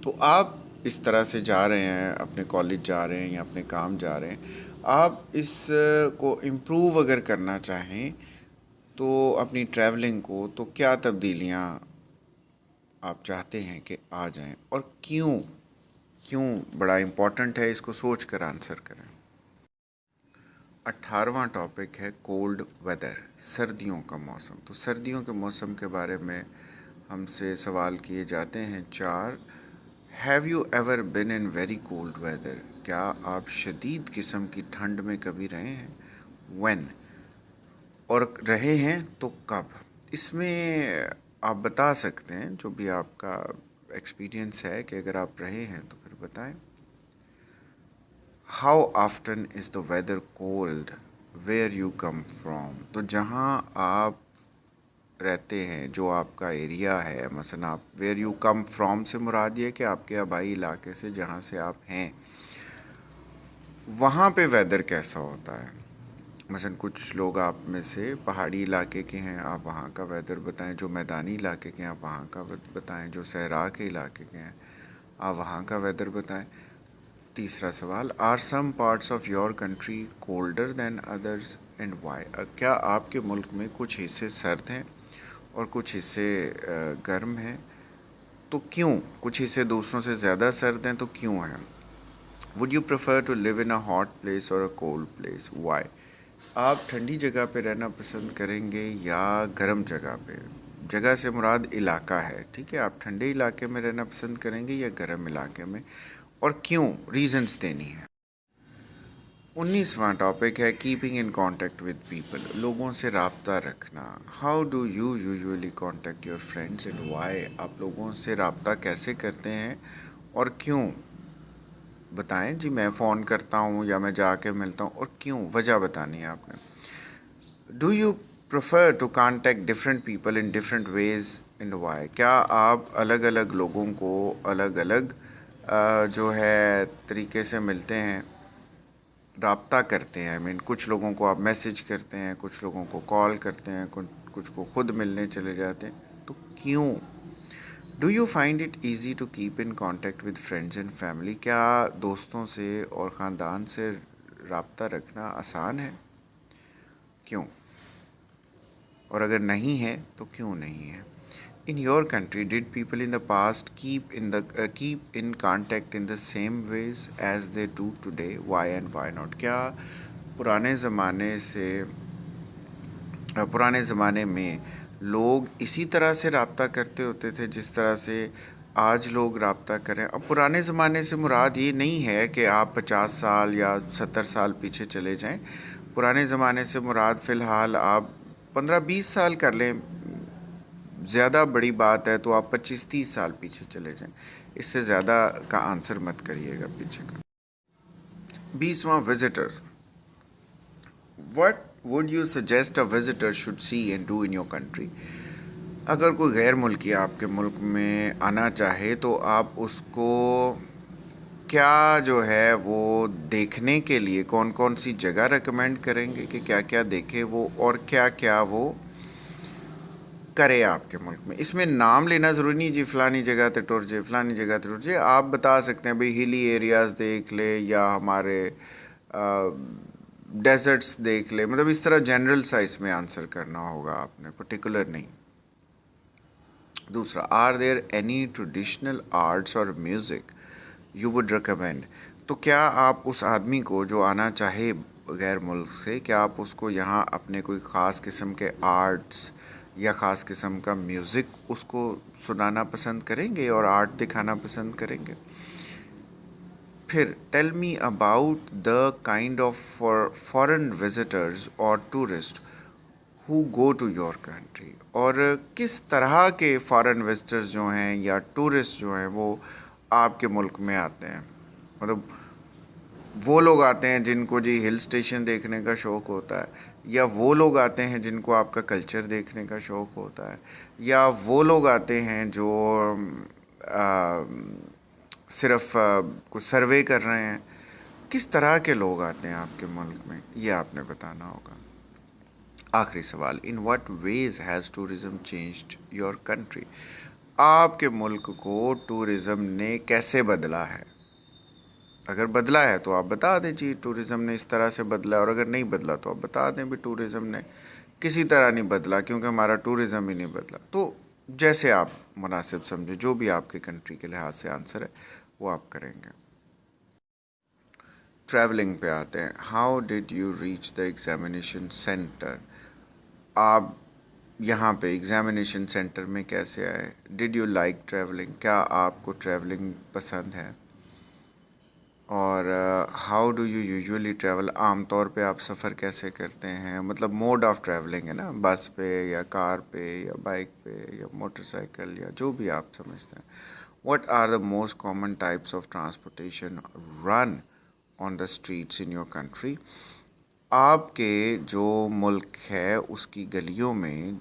تو آپ اس طرح سے جا رہے ہیں، اپنے کالج جا رہے ہیں یا اپنے کام جا رہے ہیں، آپ اس کو امپروو اگر کرنا چاہیں تو اپنی ٹریولنگ کو، تو کیا تبدیلیاں آپ چاہتے ہیں کہ آ جائیں اور کیوں بڑا امپورٹنٹ ہے، اس کو سوچ کر آنسر کریں. 18واں ٹاپک ہے کولڈ ویدر، سردیوں کا موسم. تو سردیوں کے موسم کے بارے میں ہم سے سوال کیے جاتے ہیں 4. Have you ever been in very cold weather? کیا آپ شدید قسم کی ٹھنڈ میں کبھی رہے ہیں؟ وین؟ اور رہے ہیں تو کب؟ اس میں آپ بتا سکتے ہیں جو بھی آپ کا ایکسپیرینس ہے کہ اگر آپ رہے ہیں تو پھر بتائیں. How often is the weather cold where you come from? تو جہاں آپ رہتے ہیں، جو آپ کا ایریا ہے، مثلا آپ ویئر یو کم فرام سے مراد یہ کہ آپ کے آبائی علاقے سے جہاں سے آپ ہیں وہاں پہ ویدر کیسا ہوتا ہے. مثلا کچھ لوگ آپ میں سے پہاڑی علاقے کے ہیں، آپ وہاں کا ویدر بتائیں. جو میدانی علاقے کے ہیں آپ وہاں کا بتائیں. جو صحرا کے علاقے کے ہیں آپ وہاں کا ویدر بتائیں. تیسرا سوال، are some parts of your country colder than others and why? کیا آپ کے ملک میں کچھ حصے سرد ہیں اور کچھ حصے گرم ہیں؟ تو کیوں؟ کچھ حصے دوسروں سے زیادہ سرد ہیں تو کیوں ہیں؟ Would you prefer to live in a hot place or a cold place? Y? آپ ٹھنڈی جگہ پہ رہنا پسند کریں گے یا گرم جگہ پہ؟ جگہ سے مراد علاقہ ہے، ٹھیک ہے. آپ ٹھنڈے علاقے میں رہنا پسند کریں گے یا گرم علاقے میں، اور کیوں؟ ریزنز دینی ہے. 19واں ٹاپک ہے keeping in contact with people, لوگوں سے رابطہ رکھنا. How do you usually contact your friends and why? آپ لوگوں سے رابطہ کیسے کرتے ہیں اور کیوں؟ بتائیں جی. میں فون کرتا ہوں یا میں جا کے ملتا ہوں، اور کیوں؟ وجہ بتانی ہے آپ نے. Do you prefer to contact different people in different ways and why? کیا آپ الگ الگ لوگوں کو الگ الگ جو ہے طریقے سے ملتے ہیں، رابطہ کرتے ہیں؟ کچھ لوگوں کو آپ میسیج کرتے ہیں، کچھ لوگوں کو کال کرتے ہیں، کچھ کو خود ملنے چلے جاتے ہیں، تو کیوں؟ Do you find it easy to keep in contact with friends and family? کیا دوستوں سے اور خاندان سے رابطہ رکھنا آسان ہے؟ کیوں؟ اور اگر نہیں ہے تو کیوں نہیں ہے؟ In your country did people in the past keep in contact in the same ways as they do today? Why and why not? کیا پرانے زمانے میں لوگ اسی طرح سے رابطہ کرتے ہوتے تھے جس طرح سے آج لوگ رابطہ کریں؟ اب پرانے زمانے سے مراد یہ نہیں ہے کہ آپ 50 سال یا 70 سال پیچھے چلے جائیں. پرانے زمانے سے مراد فی الحال آپ 15-20 سال کر لیں، زیادہ بڑی بات ہے تو آپ 25-30 سال پیچھے چلے جائیں. اس سے زیادہ کا آنسر مت کریے گا پیچھے کا. 20واں، visitor. What would you suggest a visitor should see and do in your country? اگر کوئی غیر ملکی آپ کے ملک میں آنا چاہے تو آپ اس کو کیا جو ہے وہ دیکھنے کے لیے کون کون سی جگہ ریکمینڈ کریں گے کہ کیا کیا دیکھے وہ اور کیا کیا وہ کرے آپ کے ملک میں؟ اس میں نام لینا ضروری نہیں جی فلانی جگہ تے ٹر جائے، فلانی جگہ تے ٹر جائے. آپ بتا سکتے ہیں بھئی ہلی ایریاز دیکھ لے یا ہمارے ڈیزرٹس دیکھ لے، مطلب اس طرح جنرل سا اس میں آنسر کرنا ہوگا آپ نے، پرٹیکولر نہیں. دوسرا، are there any traditional arts or music you would recommend. تو کیا آپ اس آدمی کو جو آنا چاہے غیر ملک سے، کیا آپ اس کو یہاں اپنے کوئی خاص قسم کے آرٹس یا خاص قسم کا میوزک اس کو سنانا پسند کریں گے اور آرٹ دکھانا پسند کریں گے؟ پھر tell me about the kind of foreign visitors اور tourist who go to your country، اور کس طرح کے فارن وزٹرز جو ہیں یا ٹورسٹ جو ہیں وہ آپ کے ملک میں آتے ہیں. مطلب وہ لوگ آتے ہیں جن کو جی ہل اسٹیشن دیکھنے کا شوق ہوتا ہے، یا وہ لوگ آتے ہیں جن کو آپ کا کلچر دیکھنے کا شوق ہوتا ہے، یا وہ لوگ آتے ہیں جو صرف کچھ سروے کر رہے ہیں. کس طرح کے لوگ آتے ہیں آپ کے ملک میں، یہ آپ نے بتانا ہوگا. آخری سوال، in what ways has tourism changed your country? آپ کے ملک کو ٹورزم نے کیسے بدلا ہے؟ اگر بدلا ہے تو آپ بتا دیں جی ٹورزم نے اس طرح سے بدلا ہے، اور اگر نہیں بدلا تو آپ بتا دیں بھی ٹورزم نے کسی طرح نہیں بدلا کیونکہ ہمارا ٹورزم ہی نہیں بدلا. تو جیسے آپ مناسب سمجھے، جو بھی آپ کے کنٹری کے لحاظ سے آنسر ہے وہ آپ کریں گے. ٹریولنگ پہ آتے ہیں. How did you reach the examination centre? آپ یہاں پہ ایگزامینیشن سینٹر میں کیسے آئے؟ ڈڈ یو لائک ٹریولنگ؟ کیا آپ کو ٹریولنگ پسند ہے؟ اور how do you usually travel? عام طور پہ آپ سفر کیسے کرتے ہیں؟ مطلب موڈ آف ٹریولنگ ہے نا، بس پہ یا کار پہ یا بائک پہ یا موٹر سائیکل یا جو بھی آپ سمجھتے ہیں. What are the most common types of transportation run on the streets in your country? آپ کے جو ملک ہے اس کی گلیوں میں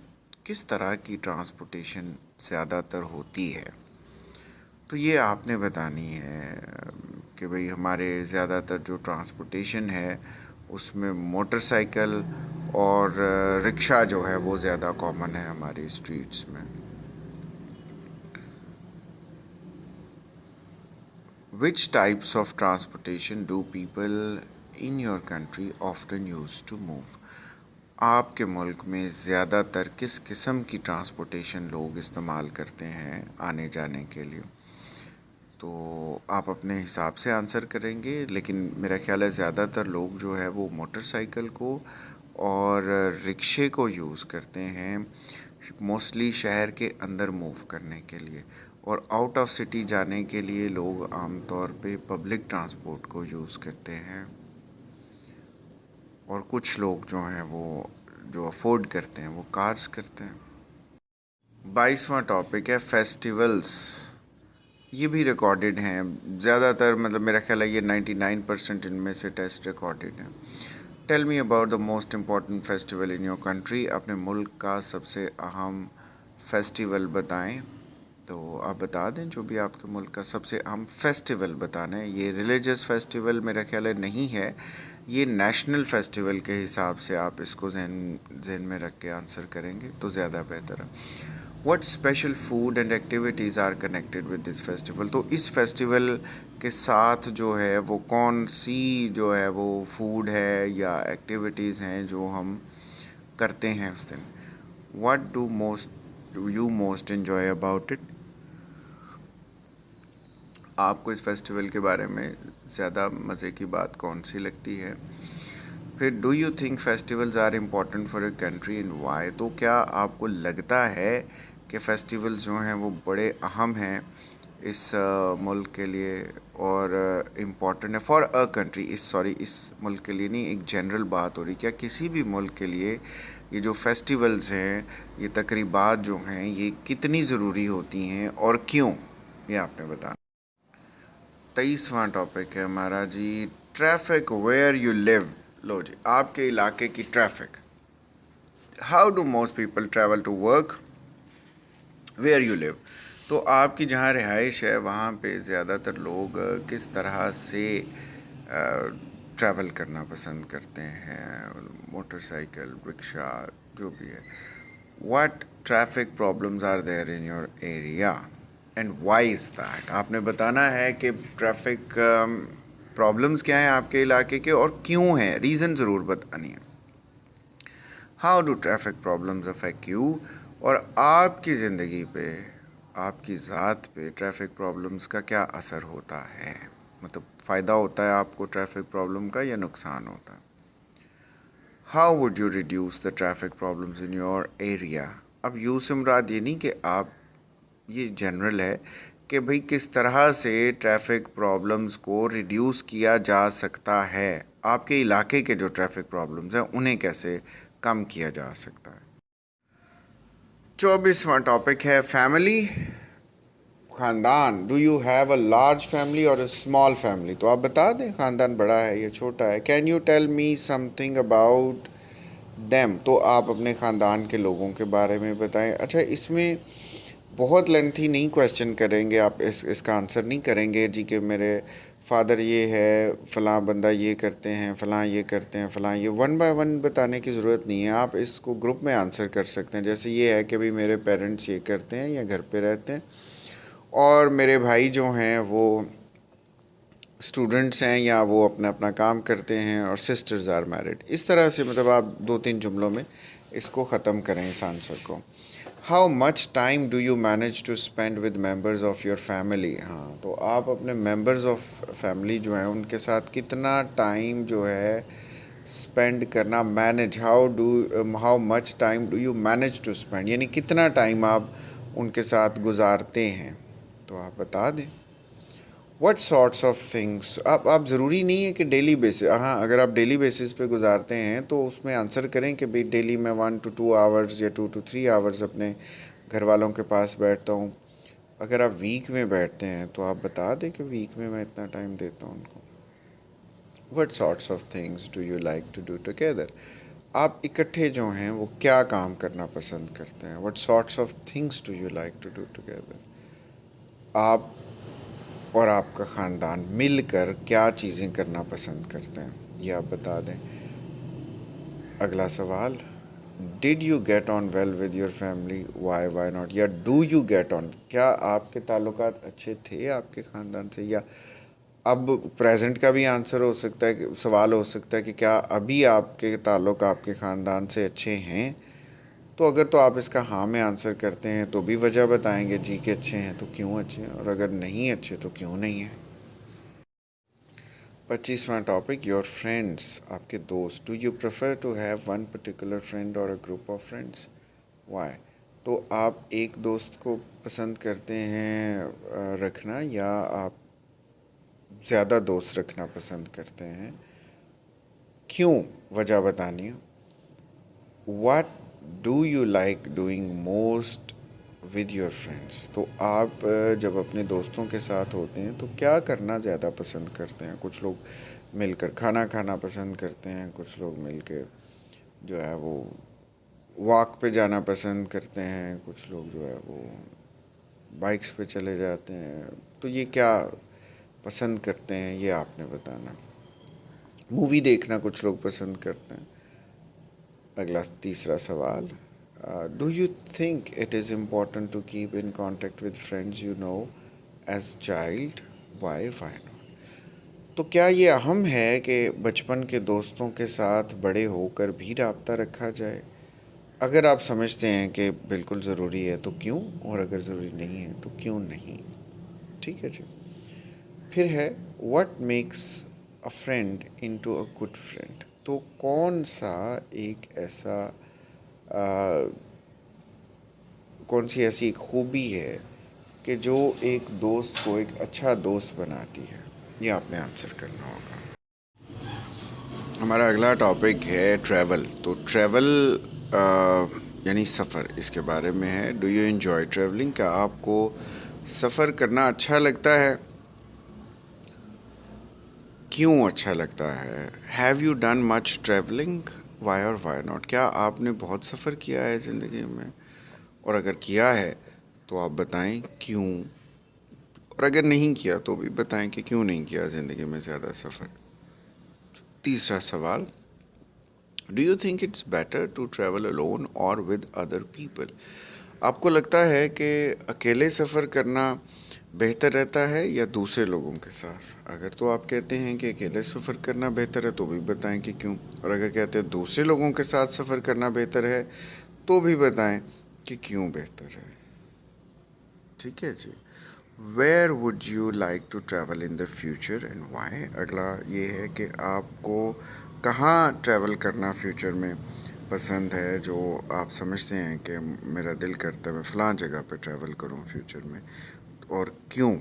کس طرح کی ٹرانسپورٹیشن زیادہ تر ہوتی ہے؟ تو یہ آپ نے بتانی ہے کہ بھئی ہمارے زیادہ تر جو ٹرانسپورٹیشن ہے اس میں موٹر سائیکل اور رکشہ جو ہے وہ زیادہ کامن ہے ہماری اسٹریٹس میں. Which types of transportation do people in your country often use to move? آپ کے ملک میں زیادہ تر کس قسم کی ٹرانسپورٹیشن لوگ استعمال کرتے ہیں آنے جانے کے لیے؟ تو آپ اپنے حساب سے آنسر کریں گے، لیکن میرا خیال ہے زیادہ تر لوگ جو ہے وہ موٹر سائیکل کو اور رکشے کو یوز کرتے ہیں موسٹلی شہر کے اندر موو کرنے کے لیے، اور آؤٹ آف سٹی جانے کے لیے لوگ عام طور پہ پبلک ٹرانسپورٹ کو یوز کرتے ہیں، اور کچھ لوگ جو ہیں وہ جو افورڈ کرتے ہیں وہ کارز کرتے ہیں. 22واں ٹاپک ہے فیسٹیولز. یہ بھی ریکارڈڈ ہیں زیادہ تر، مطلب میرا خیال ہے یہ 99% ان میں سے ٹیسٹ ریکارڈڈ ہیں. Tell me about the most important festival in your country. اپنے ملک کا سب سے اہم فیسٹیول بتائیں. تو آپ بتا دیں جو بھی آپ کے ملک کا سب سے اہم فیسٹیول بتانا ہے. یہ ریلیجس فیسٹیول میرا خیال ہے نہیں ہے، یہ نیشنل فیسٹیول کے حساب سے آپ اس کو ذہن میں رکھ کے آنسر کریں گے تو زیادہ بہتر ہے. What special food and activities are connected with this festival؟ تو اس فیسٹیول کے ساتھ جو ہے وہ کون سی جو ہے وہ فوڈ ہے یا ایکٹیویٹیز ہیں جو ہم کرتے ہیں اس دن؟ What do you most enjoy about it؟ آپ کو اس فیسٹیول کے بارے میں زیادہ مزے کی بات کون سی لگتی ہے؟ پھر do you think festivals are important for a country and why? تو کیا آپ کو لگتا ہے کہ فیسٹیولز جو ہیں وہ بڑے اہم ہیں اس ملک کے لیے اور امپورٹنٹ ہے فار اے کنٹری، اس ملک کے لیے نہیں، ایک جنرل بات ہو رہی، کیا کسی بھی ملک کے لیے یہ جو فیسٹیولز ہیں، یہ تقریبات جو ہیں، یہ کتنی ضروری ہوتی ہیں اور کیوں؟ یہ آپ نے بتانا. 23واں ٹاپک ہے ہمارا جی ٹریفک ویئر یو لیو. لو جی آپ کے علاقے کی traffic. How do most people travel to work where you live? تو آپ کی جہاں رہائش ہے وہاں پہ زیادہ تر لوگ کس طرح سے ٹریول کرنا پسند کرتے ہیں؟ موٹر سائیکل، رکشہ، جو بھی ہے. What traffic problems are there in your area and why is that? آپ نے بتانا ہے کہ ٹریفک پرابلمز کیا ہیں آپ کے علاقے کے اور کیوں ہیں، ریزن ضرور بتانی ہے. How do traffic problems affect you? اور آپ کی زندگی پہ آپ کی ذات پہ ٹریفک پرابلمس کا کیا اثر ہوتا ہے؟ مطلب فائدہ ہوتا ہے آپ کو ٹریفک پرابلم کا یا نقصان ہوتا ہے؟ How would you reduce the traffic problems in your area? اب یوں سے مراد یہ نہیں کہ آپ، یہ جنرل ہے کہ بھئی کس طرح سے ٹریفک پرابلمس کو ریڈیوس کیا جا سکتا ہے، آپ کے علاقے کے جو ٹریفک پرابلمس ہیں انہیں کیسے کم کیا جا سکتا ہے۔ 24واں ٹاپک ہے فیملی، خاندان۔ Do you have a large family اور اے اسمال فیملی؟ تو آپ بتا دیں خاندان بڑا ہے یا چھوٹا ہے۔ Can you tell me some thing about them? تو آپ اپنے خاندان کے لوگوں کے بارے میں بتائیں۔ اچھا، اس میں بہت لینتھی نہیں کویسچن کریں گے آپ، اس کا آنسر نہیں کریں گے جی کہ میرے فادر یہ ہے، فلاں بندہ یہ کرتے ہیں، فلاں یہ کرتے ہیں، فلاں یہ، ون بائی ون بتانے کی ضرورت نہیں ہے۔ آپ اس کو گروپ میں آنسر کر سکتے ہیں، جیسے یہ ہے کہ بھی میرے پیرنٹس یہ کرتے ہیں یا گھر پہ رہتے ہیں، اور میرے بھائی جو ہیں وہ اسٹوڈنٹس ہیں یا وہ اپنا اپنا کام کرتے ہیں، اور سسٹرز آر میرڈ۔ اس طرح سے مطلب آپ 2-3 جملوں میں اس کو ختم کریں اس آنسر کو۔ How much time do you manage to spend with members of your family? ہاں، تو آپ اپنے ممبرز آف فیملی جو ہیں ان کے ساتھ کتنا ٹائم جو ہے اسپینڈ کرنا، manage, how much time do you manage to spend, یعنی کتنا ٹائم آپ ان کے ساتھ گزارتے ہیں، تو آپ بتا دیں۔ What sorts of things? آپ ضروری نہیں ہے کہ ڈیلی بیسس، ہاں اگر آپ ڈیلی بیسس پہ گزارتے ہیں تو اس میں آنسر کریں کہ بھئی ڈیلی میں 1 to 2 آورز یا 2 to 3 آورز اپنے گھر والوں کے پاس بیٹھتا ہوں۔ اگر آپ ویک میں بیٹھتے ہیں تو آپ بتا دیں کہ ویک میں اتنا ٹائم دیتا ہوں ان کو۔ What sorts of things do you like to do together? آپ اکٹھے جو ہیں وہ کیا کام کرنا پسند کرتے ہیں؟ What sorts of things do you like to do together? آپ اور آپ کا خاندان مل کر کیا چیزیں کرنا پسند کرتے ہیں، یہ آپ بتا دیں۔ اگلا سوال، did you get on well with your family? Why not? یا ڈو یو گیٹ آن، کیا آپ کے تعلقات اچھے تھے آپ کے خاندان سے؟ یا اب پریزنٹ کا بھی آنسر ہو سکتا ہے، سوال ہو سکتا ہے کہ کیا ابھی آپ کے تعلق آپ کے خاندان سے اچھے ہیں؟ تو اگر تو آپ اس کا ہاں میں آنسر کرتے ہیں تو بھی وجہ بتائیں گے جی کہ اچھے ہیں تو کیوں اچھے ہیں، اور اگر نہیں اچھے تو کیوں نہیں ہیں۔ 25واں ٹاپک، یور فرینڈس، آپ کے دوست۔ Do you prefer to have one particular friend or a group of friends? Why? تو آپ ایک دوست کو پسند کرتے ہیں رکھنا، یا آپ زیادہ دوست رکھنا پسند کرتے ہیں؟ کیوں؟ وجہ بتانی ہے۔ What do you like doing most with your friends? تو آپ جب اپنے دوستوں کے ساتھ ہوتے ہیں تو کیا کرنا زیادہ پسند کرتے ہیں؟ کچھ لوگ مل کر کھانا کھانا پسند کرتے ہیں، کچھ لوگ مل کے جو ہے وہ واک پہ جانا پسند کرتے ہیں، کچھ لوگ جو ہے وہ بائکس پہ چلے جاتے ہیں۔ تو یہ کیا پسند کرتے ہیں یہ آپ نے بتانا۔ مووی دیکھنا کچھ لوگ پسند کرتے ہیں۔ اگلا تیسرا سوال، do you think it is important to keep in contact with friends you know as child? Why not? تو کیا یہ اہم ہے کہ بچپن کے دوستوں کے ساتھ بڑے ہو کر بھی رابطہ رکھا جائے؟ اگر آپ سمجھتے ہیں کہ بالکل ضروری ہے تو کیوں، اور اگر ضروری نہیں ہے تو کیوں نہیں؟ ٹھیک ہے جی۔ پھر ہے what makes a friend into a good friend? تو کون سا ایک ایسا کون سی ایسی ایک خوبی ہے کہ جو ایک دوست کو ایک اچھا دوست بناتی ہے؟ یہ آپ نے آنسر کرنا ہوگا۔ ہمارا اگلا ٹاپک ہے ٹریول۔ تو ٹریول یعنی سفر، اس کے بارے میں ہے۔ Do you enjoy travelling? کیا آپ کو سفر کرنا اچھا لگتا ہے؟ کیوں اچھا لگتا ہے؟ Have you done much travelling? Why or why not? کیا آپ نے بہت سفر کیا ہے زندگی میں، اور اگر کیا ہے تو آپ بتائیں کیوں، اور اگر نہیں کیا تو بھی بتائیں کہ کیوں نہیں کیا زندگی میں زیادہ سفر۔ تیسرا سوال، do you think it's better to travel alone or with other people? آپ کو لگتا ہے کہ اکیلے سفر کرنا بہتر رہتا ہے یا دوسرے لوگوں کے ساتھ؟ اگر تو آپ کہتے ہیں کہ اکیلے سفر کرنا بہتر ہے تو بھی بتائیں کہ کیوں، اور اگر کہتے ہیں دوسرے لوگوں کے ساتھ سفر کرنا بہتر ہے تو بھی بتائیں کہ کیوں بہتر ہے۔ ٹھیک ہے جی. Where would you like to travel in the future and why. اگلا یہ ہے کہ آپ کو کہاں ٹریول کرنا فیوچر میں پسند ہے، جو آپ سمجھتے ہیں کہ میرا دل کرتا ہے میں فلاں جگہ پہ ٹریول کروں فیوچر میں، اور کیوں،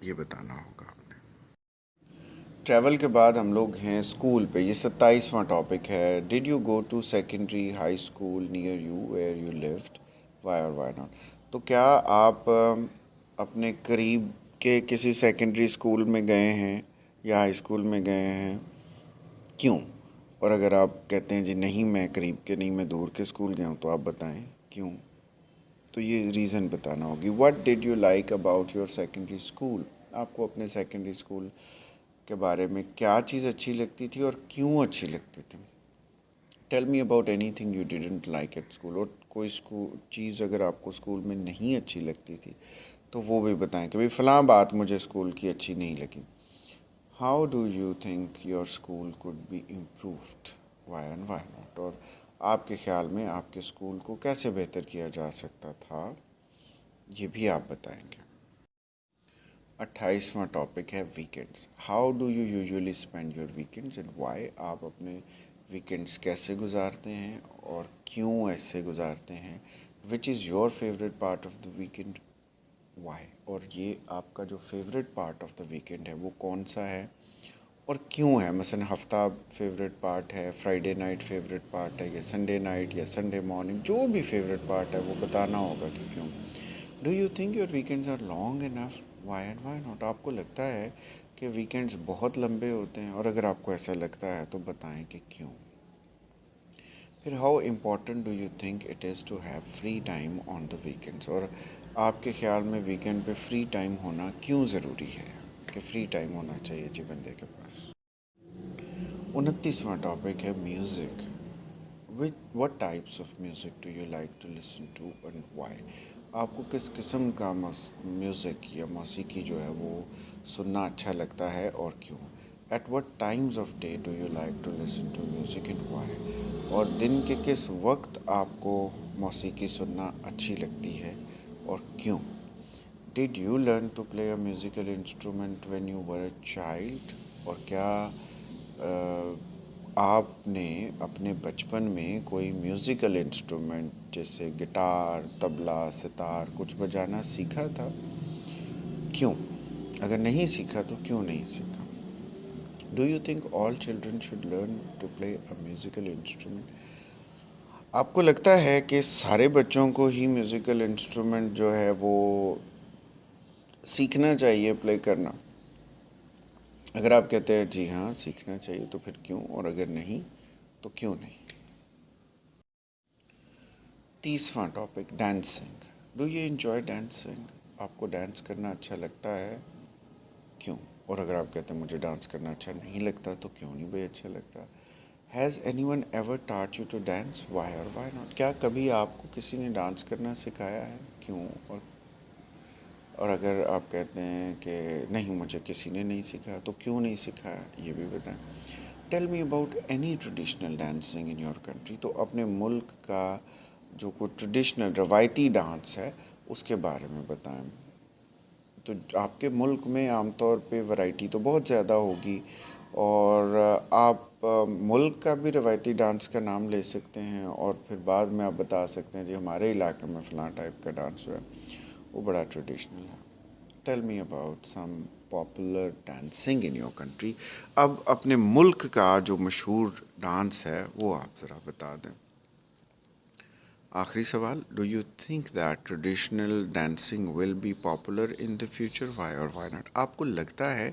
یہ بتانا ہوگا آپ نے. ٹریول کے بعد ہم لوگ ہیں اسکول پہ. یہ 27واں ٹاپک ہے. Did you go to secondary high school near you where you lived, why or why not. تو کیا آپ اپنے قریب کے کسی سیکنڈری اسکول میں گئے ہیں یا ہائی اسکول میں گئے ہیں، کیوں؟ اور اگر آپ کہتے ہیں جی نہیں میں قریب کے نہیں، میں دور کے اسکول گیا ہوں، تو آپ بتائیں کیوں. تو یہ ریزن بتانا ہوگی. What did you like about your secondary school. آپ کو اپنے سیکنڈری اسکول کے بارے میں کیا چیز اچھی لگتی تھی اور کیوں اچھی لگتی تھی. Tell me about anything you didn't like at school. اور کوئی چیز اگر آپ کو اسکول میں نہیں اچھی لگتی تھی تو وہ بھی بتائیں کہ بھائی فلاں بات مجھے اسکول کی اچھی نہیں لگی. How do you think your school could be improved, why and why not. اور آپ کے خیال میں آپ کے اسکول کو کیسے بہتر کیا جا سکتا تھا، یہ بھی آپ بتائیں گے. 28واں ٹاپک ہے weekends. How do you usually spend your weekends and why. آپ اپنے ویکینڈس کیسے گزارتے ہیں اور کیوں ایسے گزارتے ہیں. Which is your favourite part of the weekend, why. اور یہ آپ کا جو favourite part of the weekend ہے وہ کون سا ہے اور کیوں ہے. مثلا ہفتہ فیوریٹ پارٹ ہے، فرائیڈے نائٹ فیوریٹ پارٹ ہے، یا سنڈے نائٹ یا سنڈے مارننگ، جو بھی فیوریٹ پارٹ ہے وہ بتانا ہوگا کہ کیوں. Do you think your weekends are long enough, why and why not. آپ کو لگتا ہے کہ ویکینڈز بہت لمبے ہوتے ہیں، اور اگر آپ کو ایسا لگتا ہے تو بتائیں کہ کیوں. پھر how important do you think it is to have free time on the weekends. اور آپ کے خیال میں ویکینڈ پہ فری ٹائم ہونا کیوں ضروری ہے، کہ فری ٹائم ہونا چاہیے جی بندے کے پاس. 29واں ٹاپک ہے music. What types of music do you like to listen to and why. آپ کو کس قسم کا میوزک یا موسیقی جو ہے وہ سننا اچھا لگتا ہے اور کیوں. At what times of day do you like to listen to music and why. اور دن کے کس وقت آپ کو موسیقی سننا اچھی لگتی ہے اور کیوں. Did you learn to play a musical instrument when you were a child. اور کیا آپ نے اپنے بچپن میں کوئی میوزیکل انسٹرومنٹ جیسے گٹار، طبلہ، ستار کچھ بجانا سیکھا تھا، کیوں. اگر نہیں سیکھا تو کیوں نہیں سیکھا. Do you think all children should learn to play a musical instrument. آپ کو لگتا ہے کہ سارے بچوں کو ہی میوزیکل انسٹرومنٹ جو ہے وہ سیکھنا چاہیے پلے کرنا. اگر آپ کہتے ہیں جی ہاں سیکھنا چاہیے تو پھر کیوں، اور اگر نہیں تو کیوں نہیں. 30واں topic dancing. Do you enjoy dancing. آپ کو ڈانس کرنا اچھا لگتا ہے، کیوں. اور اگر آپ کہتے ہیں مجھے ڈانس کرنا اچھا نہیں لگتا تو کیوں نہیں بھائی اچھا لگتا. Has anyone ever taught you to dance, why or why not. کیا کبھی آپ کو کسی نے ڈانس کرنا سکھایا ہے، کیوں. اور اگر آپ کہتے ہیں کہ نہیں مجھے کسی نے نہیں سکھایا تو کیوں نہیں سکھایا، یہ بھی بتائیں. Tell me about any traditional dancing in your country. تو اپنے ملک کا جو کوئی ٹریڈیشنل روایتی ڈانس ہے اس کے بارے میں بتائیں. تو آپ کے ملک میں عام طور پہ ورائٹی تو بہت زیادہ ہوگی، اور آپ ملک کا بھی روایتی ڈانس کا نام لے سکتے ہیں، اور پھر بعد میں آپ بتا سکتے ہیں جی ہمارے علاقے میں فلاں ٹائپ کا ڈانس جو ہے وہ بڑا ٹریڈیشنل ہے. Tell me about some popular dancing in your country. اب اپنے ملک کا جو مشہور ڈانس ہے وہ آپ ذرا بتا دیں. آخری سوال. Do you think that traditional dancing will be popular in the future, why or why not. آپ کو لگتا ہے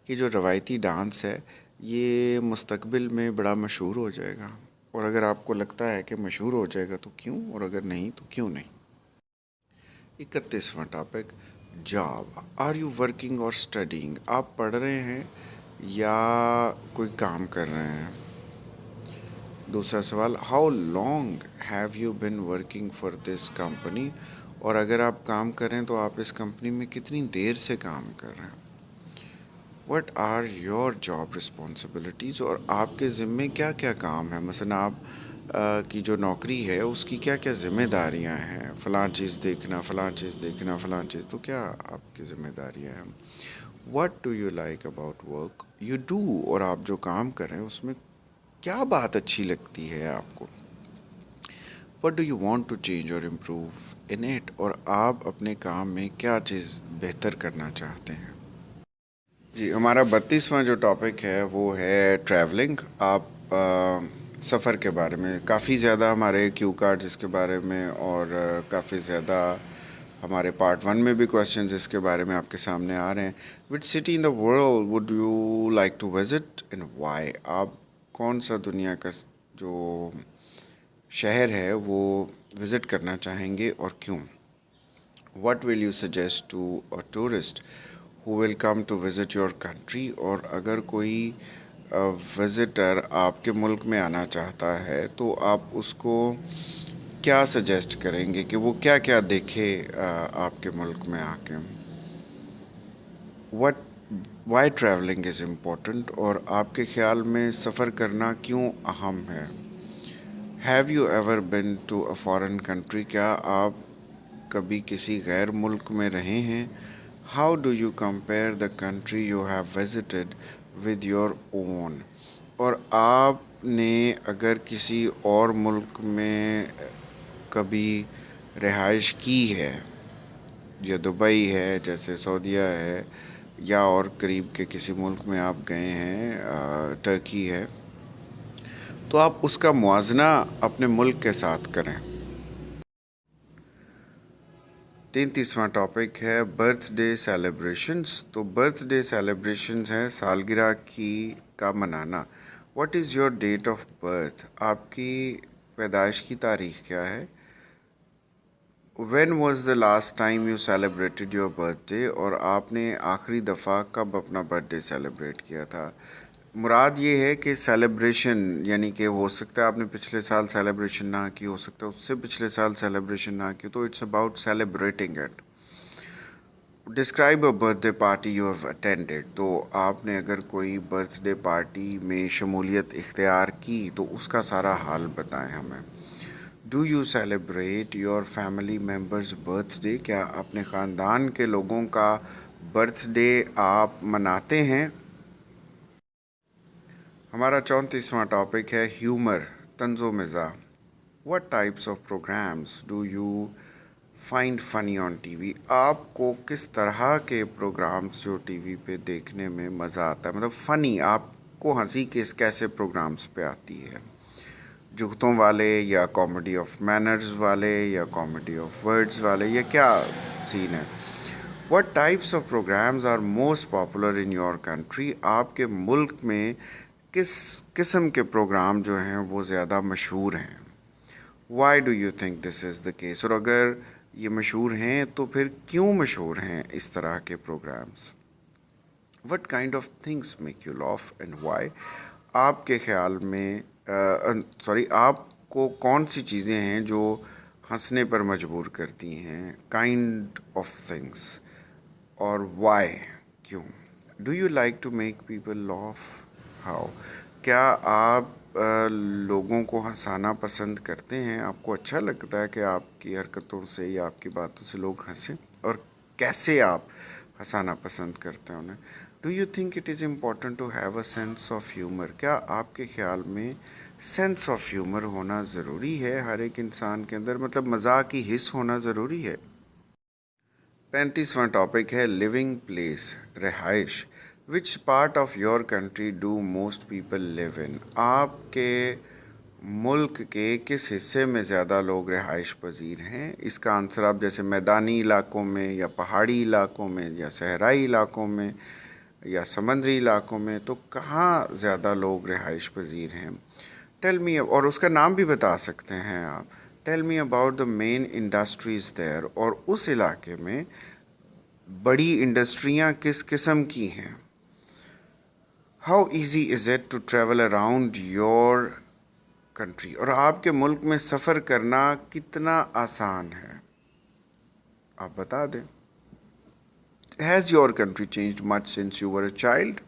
کہ جو روایتی ڈانس ہے یہ مستقبل میں بڑا مشہور ہو جائے گا، اور اگر آپ کو لگتا ہے کہ مشہور ہو جائے گا تو کیوں، اور اگر نہیں تو کیوں نہیں. 31واں topic job. Are you working or studying. آپ پڑھ رہے ہیں یا کوئی کام کر رہے ہیں. دوسرا سوال. How long have you been working for this company. اور اگر آپ کام کریں تو آپ اس کمپنی میں کتنی دیر سے کام کر رہے ہیں. What are your job responsibilities. اور آپ کے ذمے کیا کیا کام ہے. مثلا آپ کی جو نوکری ہے اس کی کیا کیا ذمہ داریاں ہیں، فلاں چیز دیکھنا، فلاں چیز دیکھنا، فلاں چیز، تو کیا آپ کی ذمہ داریاں ہیں. What do you like about work you do, اور آپ جو کام کریں اس میں کیا بات اچھی لگتی ہے آپ کو. What do you want to change or improve in it, اور آپ اپنے کام میں کیا چیز بہتر کرنا چاہتے ہیں. جی، ہمارا 32واں جو ٹاپک ہے وہ ہے ٹریولنگ. آپ سفر کے بارے میں کافی زیادہ ہمارے کیو کارڈز اس کے بارے میں، اور کافی زیادہ ہمارے پارٹ 1 میں بھی کویشچنز اس کے بارے میں آپ کے سامنے آ رہے ہیں. Which city in the world would you like to visit and why. آپ کون سا دنیا کا جو شہر ہے وہ وزٹ کرنا چاہیں گے اور کیوں. What will you suggest to a tourist who will come to visit your country. اور اگر کوئی وزٹر آپ کے ملک میں آنا چاہتا ہے تو آپ اس کو کیا سجیسٹ کریں گے کہ وہ کیا کیا دیکھے آپ کے ملک میں آ کے. What why travelling is important, اور آپ کے خیال میں سفر کرنا کیوں اہم ہے. Have you ever been to a foreign country. کیا آپ کبھی کسی غیر ملک میں رہے ہیں. How do you compare the country you have visited with your own. اور آپ نے اگر کسی اور ملک میں کبھی رہائش کی ہے، یا دبئی ہے، جیسے سعودیہ ہے، یا اور قریب کے کسی ملک میں آپ گئے ہیں، ٹرکی ہے، تو آپ اس کا موازنہ اپنے ملک کے ساتھ کریں. 33واں ٹاپک ہے برتھ ڈے سیلیبریشنز. تو برتھ ڈے سیلیبریشنز ہیں سالگرہ کا منانا. What is your date of birth. آپ کی پیدائش کی تاریخ کیا ہے. When was the last time you celebrated your birthday. اور آپ نے آخری دفعہ کب اپنا برتھ ڈے سیلیبریٹ کیا تھا. مراد یہ ہے کہ سیلیبریشن یعنی کہ ہو سکتا ہے آپ نے پچھلے سال سیلیبریشن نہ کی، ہو سکتا ہے اس سے پچھلے سال سیلیبریشن نہ کی، تو it's about celebrating it. Describe a birthday party you have attended. تو آپ نے اگر کوئی برتھ ڈے پارٹی میں شمولیت اختیار کی تو اس کا سارا حال بتائیں ہمیں. Do you celebrate your family members birth day. کیا اپنے خاندان کے لوگوں کا برتھ ڈے آپ مناتے ہیں. ہمارا 34واں ٹاپک ہے ہیومر، طنز و مزاح. What types of programmes do you find funny on T V. آپ کو کس طرح کے پروگرامس جو ٹی وی پہ دیکھنے میں مزہ آتا ہے، مطلب فنی، آپ کو ہنسی کیسے پروگرامس پہ آتی ہے. جگتوں والے، یا کامیڈی آف مینرز والے، یا کامیڈی آف ورڈز والے، یا کیا سین ہے. What types of programmes are most popular in your country. آپ کے ملک میں کس قسم کے پروگرام جو ہیں وہ زیادہ مشہور ہیں. Y do you think this is the case. اور اگر یہ مشہور ہیں تو پھر کیوں مشہور ہیں اس طرح کے programmes. What kind of things make you laugh and why. آپ کے خیال میں آپ کو کون سی چیزیں ہیں جو ہنسنے پر مجبور کرتی ہیں. کائنڈ آف تھنگس، اور وائی، کیوں. Do you like to make people laugh. How. کیا آپ لوگوں کو ہنسانا پسند کرتے ہیں. آپ کو اچھا لگتا ہے کہ آپ کی حرکتوں سے یا آپ کی باتوں سے لوگ ہنسیں، اور کیسے آپ ہنسانا پسند کرتے ہیں انہیں. Do you think it is important to have a sense of humour. کیا آپ کے خیال میں سینس آف ہیومر ہونا ضروری ہے ہر ایک انسان کے اندر، مطلب مزاح کی حس ہونا ضروری ہے. 35واں ٹاپک ہے لیونگ پلیس، رہائش. Which part of your country do most people live in. آپ کے ملک کے کس حصے میں زیادہ لوگ رہائش پذیر ہیں. اس کا آنسر آپ جیسے میدانی علاقوں میں، یا پہاڑی علاقوں میں، یا صحرائی علاقوں میں، یا سمندری علاقوں میں، تو کہاں زیادہ لوگ رہائش پذیر ہیں. ٹیل می، اور اس کا نام بھی بتا سکتے ہیں آپ. Tell me about the main industries there. اور اس علاقے میں بڑی انڈسٹریاں کس قسم کی ہیں. How easy is it to travel around your country. اور آپ کے ملک میں سفر کرنا کتنا آسان ہے، آپ بتا دیں. Has your country changed much since you were a child.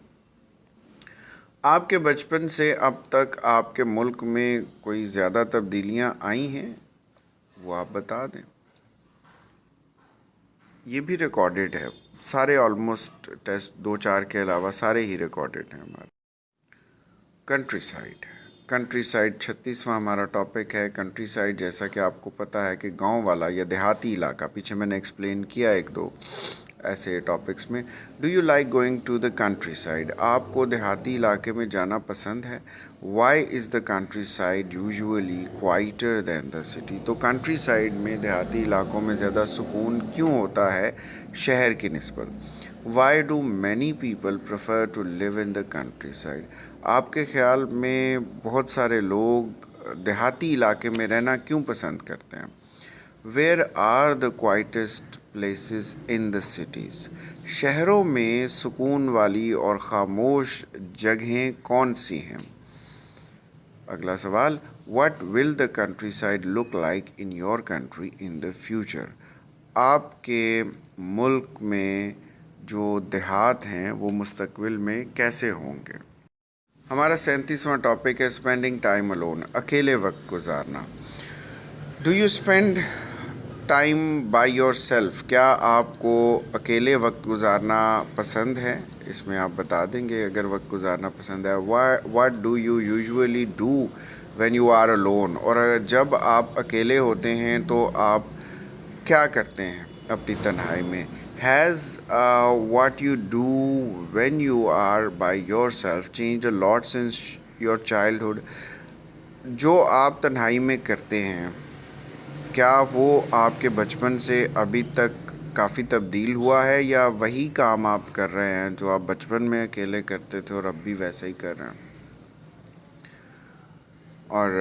آپ کے بچپن سے اب تک آپ کے ملک میں کوئی زیادہ تبدیلیاں آئی ہیں، وہ آپ بتا دیں. یہ بھی ریکارڈڈ ہے، سارے آلموسٹ ٹیسٹ 2-4 کے علاوہ سارے ہی ریکارڈڈ ہیں ہمارے. Country side. کنٹری سائڈ 36واں ہمارا ٹاپک ہے. کنٹری سائڈ جیسا کہ آپ کو پتہ ہے کہ گاؤں والا یا دیہاتی علاقہ، پیچھے میں نے ایکسپلین کیا ایک دو ایسے ٹاپکس میں. Do you like going to the countryside? آپ کو دیہاتی علاقے میں جانا پسند ہے. Why is the countryside usually quieter than the city? تو کنٹری سائڈ میں، دیہاتی علاقوں میں زیادہ سکون کیوں ہوتا ہے شہر کی نسبت؟ Why do many people prefer to live in the countryside? آپ کے خیال میں بہت سارے لوگ دیہاتی علاقے میں رہنا کیوں پسند کرتے ہیں؟ Where are the quietest places in the cities? شہروں میں سکون والی اور خاموش جگہیں کون سی ہیں؟ اگلا سوال، what will the countryside look like in your country in the future? آپ کے ملک میں جو دیہات ہیں وہ مستقبل میں کیسے ہوں گے؟ ہمارا 37واں ٹاپک ہے اسپینڈنگ ٹائم الون، اکیلے وقت گزارنا. Do you spend time by yourself? کیا آپ کو اکیلے وقت گزارنا پسند ہے؟ اس میں آپ بتا دیں گے اگر وقت گزارنا پسند ہے. What do you usually do when you are alone? اور جب آپ اکیلے ہوتے ہیں تو آپ کیا کرتے ہیں اپنی تنہائی میں؟ Has what you do when you are by yourself change a lot since your childhood? جو آپ تنہائی میں کرتے ہیں کیا وہ آپ کے بچپن سے ابھی تک کافی تبدیل ہوا ہے، یا وہی کام آپ کر رہے ہیں جو آپ بچپن میں اکیلے کرتے تھے اور اب بھی ویسا ہی کر رہے ہیں؟ اور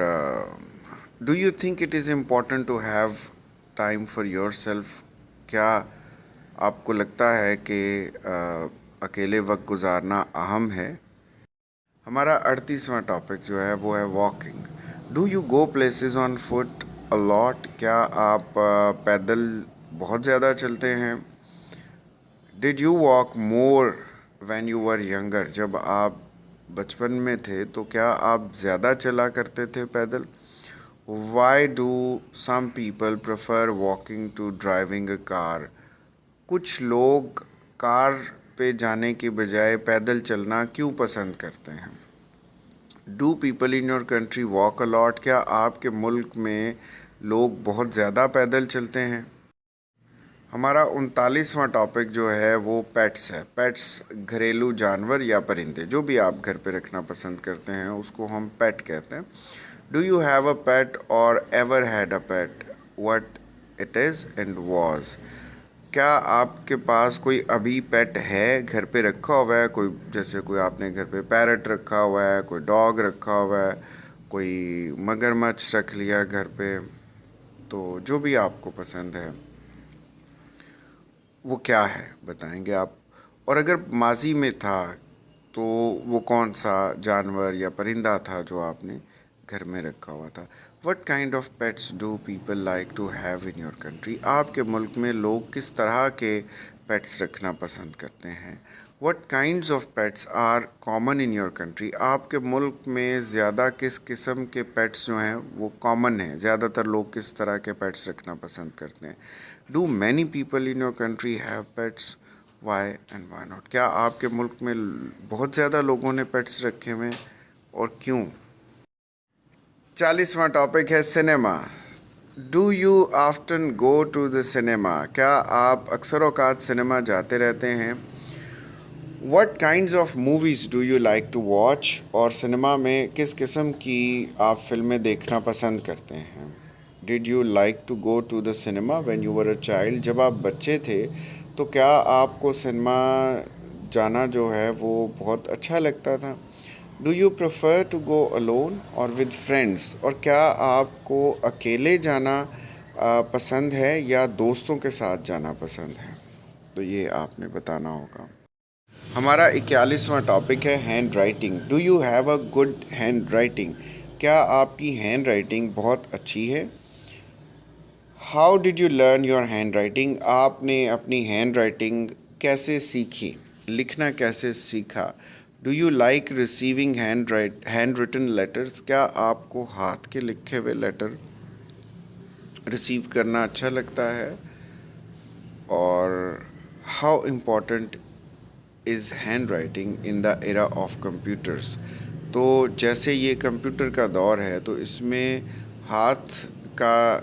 do you think it is important to have time for yourself? کیا آپ کو لگتا ہے کہ اکیلے وقت گزارنا اہم ہے؟ ہمارا 38واں ٹاپک جو ہے وہ ہے walking. Do you go places on foot a lot? کیا آپ پیدل بہت زیادہ چلتے ہیں؟ Did you walk more when you were younger? جب آپ بچپن میں تھے تو کیا آپ زیادہ چلا کرتے تھے پیدل؟ Why do some people prefer walking to driving a car? کچھ لوگ کار پہ جانے کے بجائے پیدل چلنا کیوں پسند کرتے ہیں؟ Do people in your country walk allot? کیا آپ کے ملک میں لوگ بہت زیادہ پیدل چلتے ہیں؟ ہمارا 39واں ٹاپک جو ہے وہ پیٹس ہے. پیٹس گھریلو جانور یا پرندے، جو بھی آپ گھر پہ رکھنا پسند کرتے ہیں اس کو ہم پیٹ کہتے ہیں. Do you have a pet or ever had a pet? What it is and was? کیا آپ کے پاس کوئی ابھی پیٹ ہے، گھر پہ رکھا ہوا ہے کوئی؟ جیسے کوئی آپ نے گھر پہ پیرٹ رکھا ہوا ہے، کوئی ڈاگ رکھا ہوا ہے، کوئی مگر مچھ رکھ لیا گھر پہ. تو جو بھی آپ کو پسند ہے وہ کیا ہے بتائیں گے آپ؟ اور اگر ماضی میں تھا تو وہ کون سا جانور یا پرندہ تھا جو آپ نے گھر میں رکھا ہوا تھا؟ What kind of pets do people like to have in your country? آپ کے ملک میں لوگ کس طرح کے پیٹس رکھنا پسند کرتے ہیں؟ What kinds of pets are common in your country? آپ کے ملک میں زیادہ کس قسم کے پیٹس جو ہیں وہ کامن ہیں؟ زیادہ تر لوگ کس طرح کے پیٹس رکھنا پسند کرتے ہیں؟ Do many people in your country have pets? Why and why not? کیا آپ کے ملک میں بہت زیادہ لوگوں نے پیٹس رکھے ہوئے اور کیوں؟ 40واں ٹاپک ہے cinema. Do you often go to the cinema? کیا آپ اکثر اوقات سنیما جاتے رہتے ہیں؟ What kinds of movies do you like to watch? اور سنیما میں کس قسم کی آپ فلمیں دیکھنا پسند کرتے ہیں؟ Did you like to go to the cinema when you were a child? جب آپ بچے تھے تو کیا آپ کو سنیما جانا جو ہے وہ بہت اچھا لگتا تھا؟ Do you prefer to go alone or with friends? اور کیا آپ کو اکیلے جانا پسند ہے یا دوستوں کے ساتھ جانا پسند ہے؟ تو یہ آپ نے بتانا ہوگا. ہمارا 41واں ٹاپک ہے hand writing. Do you have a good hand writing? کیا آپ کی ہینڈ رائٹنگ بہت اچھی ہے؟ How did you learn your hand writing? آپ نے اپنی ہینڈ رائٹنگ کیسے سیکھی، لکھنا کیسے سیکھا؟ Do you like receiving handwritten letters? کیا آپ کو ہاتھ کے لکھے ہوئے لیٹر ریسیو کرنا اچھا لگتا ہے؟ اور how important is hand writing in the era of computers? تو جیسے یہ کمپیوٹر کا دور ہے تو اس میں ہاتھ کا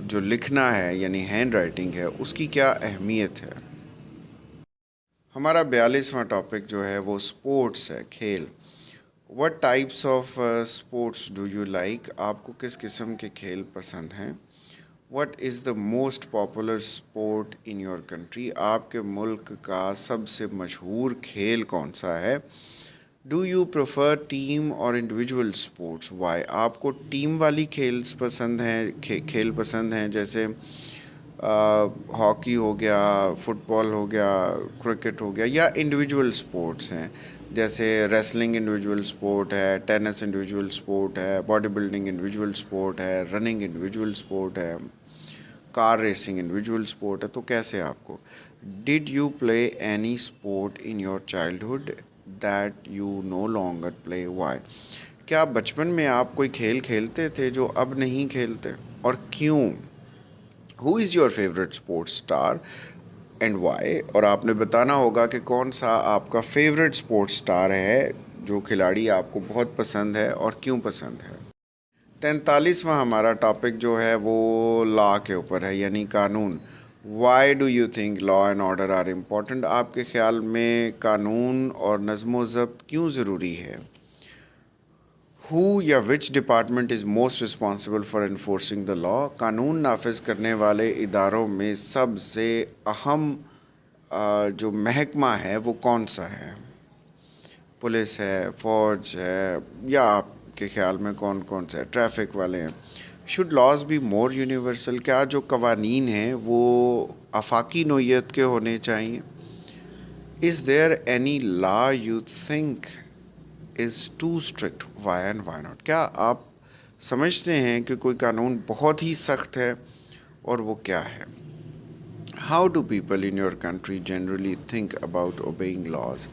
جو لکھنا ہے یعنی ہینڈ رائٹنگ ہے اس کی کیا اہمیت ہے؟ ہمارا 42واں ٹاپک جو ہے وہ اسپورٹس ہے، کھیل۔ What types of sports do you like? آپ کو کس قسم کے کھیل پسند ہیں؟ What is the most popular sport in your country? آپ کے ملک کا سب سے مشہور کھیل کون سا ہے؟ ڈو یو پریفر ٹیم اور انڈیویجول اسپورٹس؟ وائی؟ آپ کو ٹیم والی کھیل پسند ہیں جیسے ہاکی ہو گیا، فٹ بال ہو گیا، کرکٹ ہو گیا، یا انڈیویجول اسپورٹس ہیں جیسے ریسلنگ انڈیویجول اسپورٹ ہے، ٹینس انڈیویجول اسپورٹ ہے، باڈی بلڈنگ انڈیویجول اسپورٹ ہے، رننگ انڈیویجول اسپورٹ ہے، کار ریسنگ انڈیویجول اسپورٹ ہے؟ تو کیسے آپ کو؟ Did you play any sport in your childhood that you no longer play? Why? کیا بچپن میں آپ کوئی کھیل کھیلتے تھے جو اب نہیں کھیلتے، اور کیوں؟ Who is your favourite sports star and why? اور آپ نے بتانا ہوگا کہ کون سا آپ کا فیوریٹ اسپورٹس اسٹار ہے، جو کھلاڑی آپ کو بہت پسند ہے اور کیوں پسند ہے۔ 43واں ہمارا ٹاپک جو ہے وہ لا کے اوپر ہے، یعنی قانون۔ Why do you think law and order are important? آپ کے خیال میں قانون اور نظم و ضبط کیوں ضروری ہے؟ ہو یا which department is most responsible for enforcing the law? قانون نافذ کرنے والے اداروں میں سب سے اہم جو محکمہ ہے وہ کون سا ہے؟ پولیس ہے، فوج ہے، یا آپ کے خیال میں کون سے؟ ٹریفک والے ہیں۔ Should laws be more universal? کیا جو قوانین ہیں وہ آفاقی نوعیت کے ہونے چاہیے؟ Is there any law you think is too strict? Why and why not? کیا آپ سمجھتے ہیں کہ کوئی قانون بہت ہی سخت ہے، اور وہ کیا ہے؟ How do people in your country generally think about obeying laws?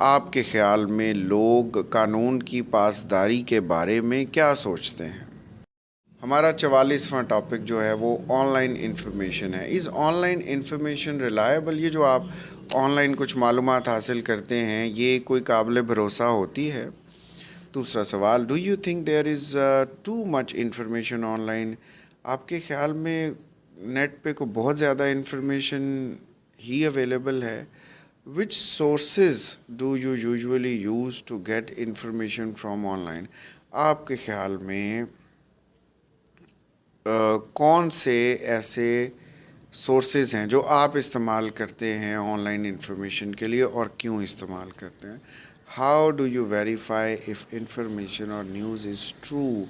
آپ کے خیال میں لوگ قانون کی پاسداری کے بارے میں کیا سوچتے ہیں؟ ہمارا 44واں ٹاپک جو ہے وہ آن لائن انفارمیشن ہے۔ از آن لائن انفارمیشن ریلائبل؟ یہ جو آپ آن لائن کچھ معلومات حاصل کرتے ہیں یہ کوئی قابل بھروسہ ہوتی ہے؟ دوسرا سوال، do you think there is too much information on line? آپ کے خیال میں نیٹ پہ کو بہت زیادہ انفارمیشن ہی اویلیبل ہے؟ Which sources do you usually use to get information from online? آپ کے خیال میں کون سے ایسے سورسز ہیں جو آپ استعمال کرتے ہیں آن لائن انفارمیشن کے لیے، اور کیوں استعمال کرتے ہیں؟ How do you verify if information or news is true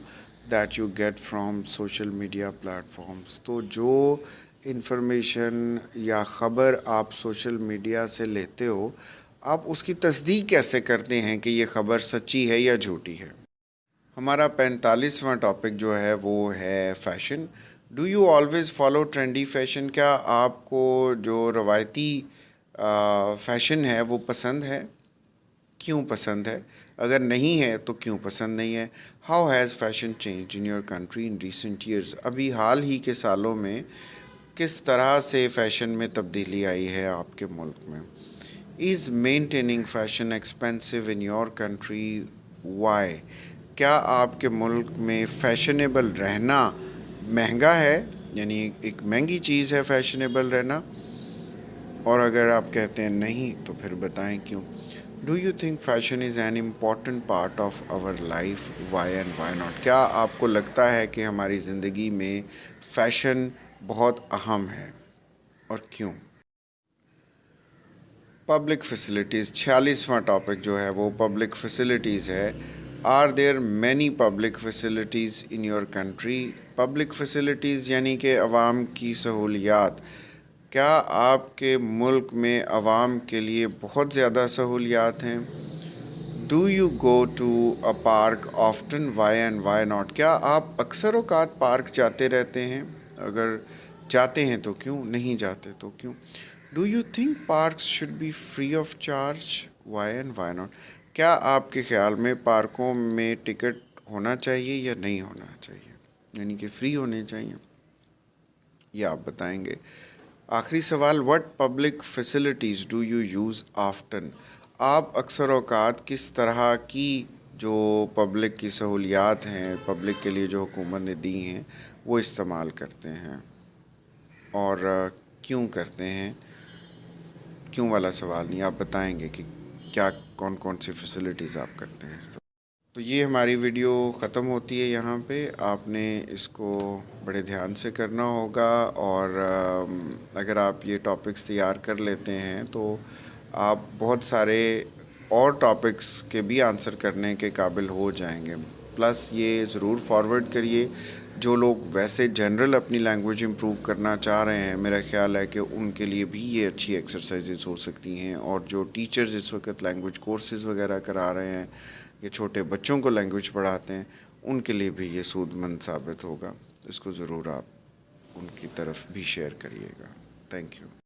that you get from social media platforms? تو جو انفارمیشن یا خبر آپ سوشل میڈیا سے لیتے ہو، آپ اس کی تصدیق کیسے کرتے ہیں کہ یہ خبر سچی ہے یا جھوٹی ہے؟ ہمارا 45واں ٹاپک جو ہے وہ ہے fashion. Do you always follow trendy fashion? کیا آپ کو جو روایتی فیشن ہے وہ پسند ہے؟ کیوں پسند ہے؟ اگر نہیں ہے تو کیوں پسند نہیں ہے؟ How has fashion change in your country in recent years? ابھی حال ہی کے سالوں میں کس طرح سے فیشن میں تبدیلی آئی ہے آپ کے ملک میں؟ Is maintaining fashion expensive in your country? Why? کیا آپ کے ملک میں فیشنیبل رہنا مہنگا ہے، یعنی ایک مہنگی چیز ہے فیشنیبل رہنا؟ اور اگر آپ کہتے ہیں نہیں تو پھر بتائیں کیوں؟ Do you think fashion is an important part of our life? Why and why not? کیا آپ کو لگتا ہے کہ ہماری زندگی میں فیشن بہت اہم ہے، اور کیوں؟ پبلک فیسلٹیز، 46واں ٹاپک جو ہے وہ پبلک فیسلٹیز ہے۔ Are there many public facilities in your country? Public facilities یعنی کہ عوام کی سہولیات۔ کیا آپ کے ملک میں عوام کے لیے بہت زیادہ سہولیات ہیں؟ Do you go to a park often? Why and why not? کیا آپ اکثر اوقات پارک جاتے رہتے ہیں؟ اگر جاتے ہیں تو کیوں؟ نہیں جاتے تو کیوں؟ Do you think parks should be free of charge? Why and why not. کیا آپ کے خیال میں پارکوں میں ٹکٹ ہونا چاہیے یا نہیں ہونا چاہیے، یعنی کہ فری ہونے چاہیے، یہ آپ بتائیں گے. آخری سوال، what public facilities do you use often. آپ اکثر اوقات کس طرح کی جو پبلک کی سہولیات ہیں، پبلک کے لیے جو حکومت نے دی ہیں، وہ استعمال کرتے ہیں، اور کیوں کرتے ہیں؟ کیوں والا سوال نہیں، آپ بتائیں گے کہ کیا کون کون سی فیسلٹیز آپ کرتے ہیں استعمال. تو یہ ہماری ویڈیو ختم ہوتی ہے یہاں پہ. آپ نے اس کو بڑے دھیان سے کرنا ہوگا، اور اگر آپ یہ ٹاپکس تیار کر لیتے ہیں تو آپ بہت سارے اور ٹاپکس کے بھی آنسر کرنے کے قابل ہو جائیں گے. پلس یہ ضرور فارورڈ کریے جو لوگ ویسے جنرل اپنی لینگویج امپروو کرنا چاہ رہے ہیں. میرا خیال ہے کہ ان کے لیے بھی یہ اچھی ایکسرسائزز ہو سکتی ہیں، اور جو ٹیچرز اس وقت لینگویج کورسز وغیرہ کرا رہے ہیں یا چھوٹے بچوں کو لینگویج پڑھاتے ہیں، ان کے لیے بھی یہ سود مند ثابت ہوگا. اس کو ضرور آپ ان کی طرف بھی شیئر کریے گا. Thank you.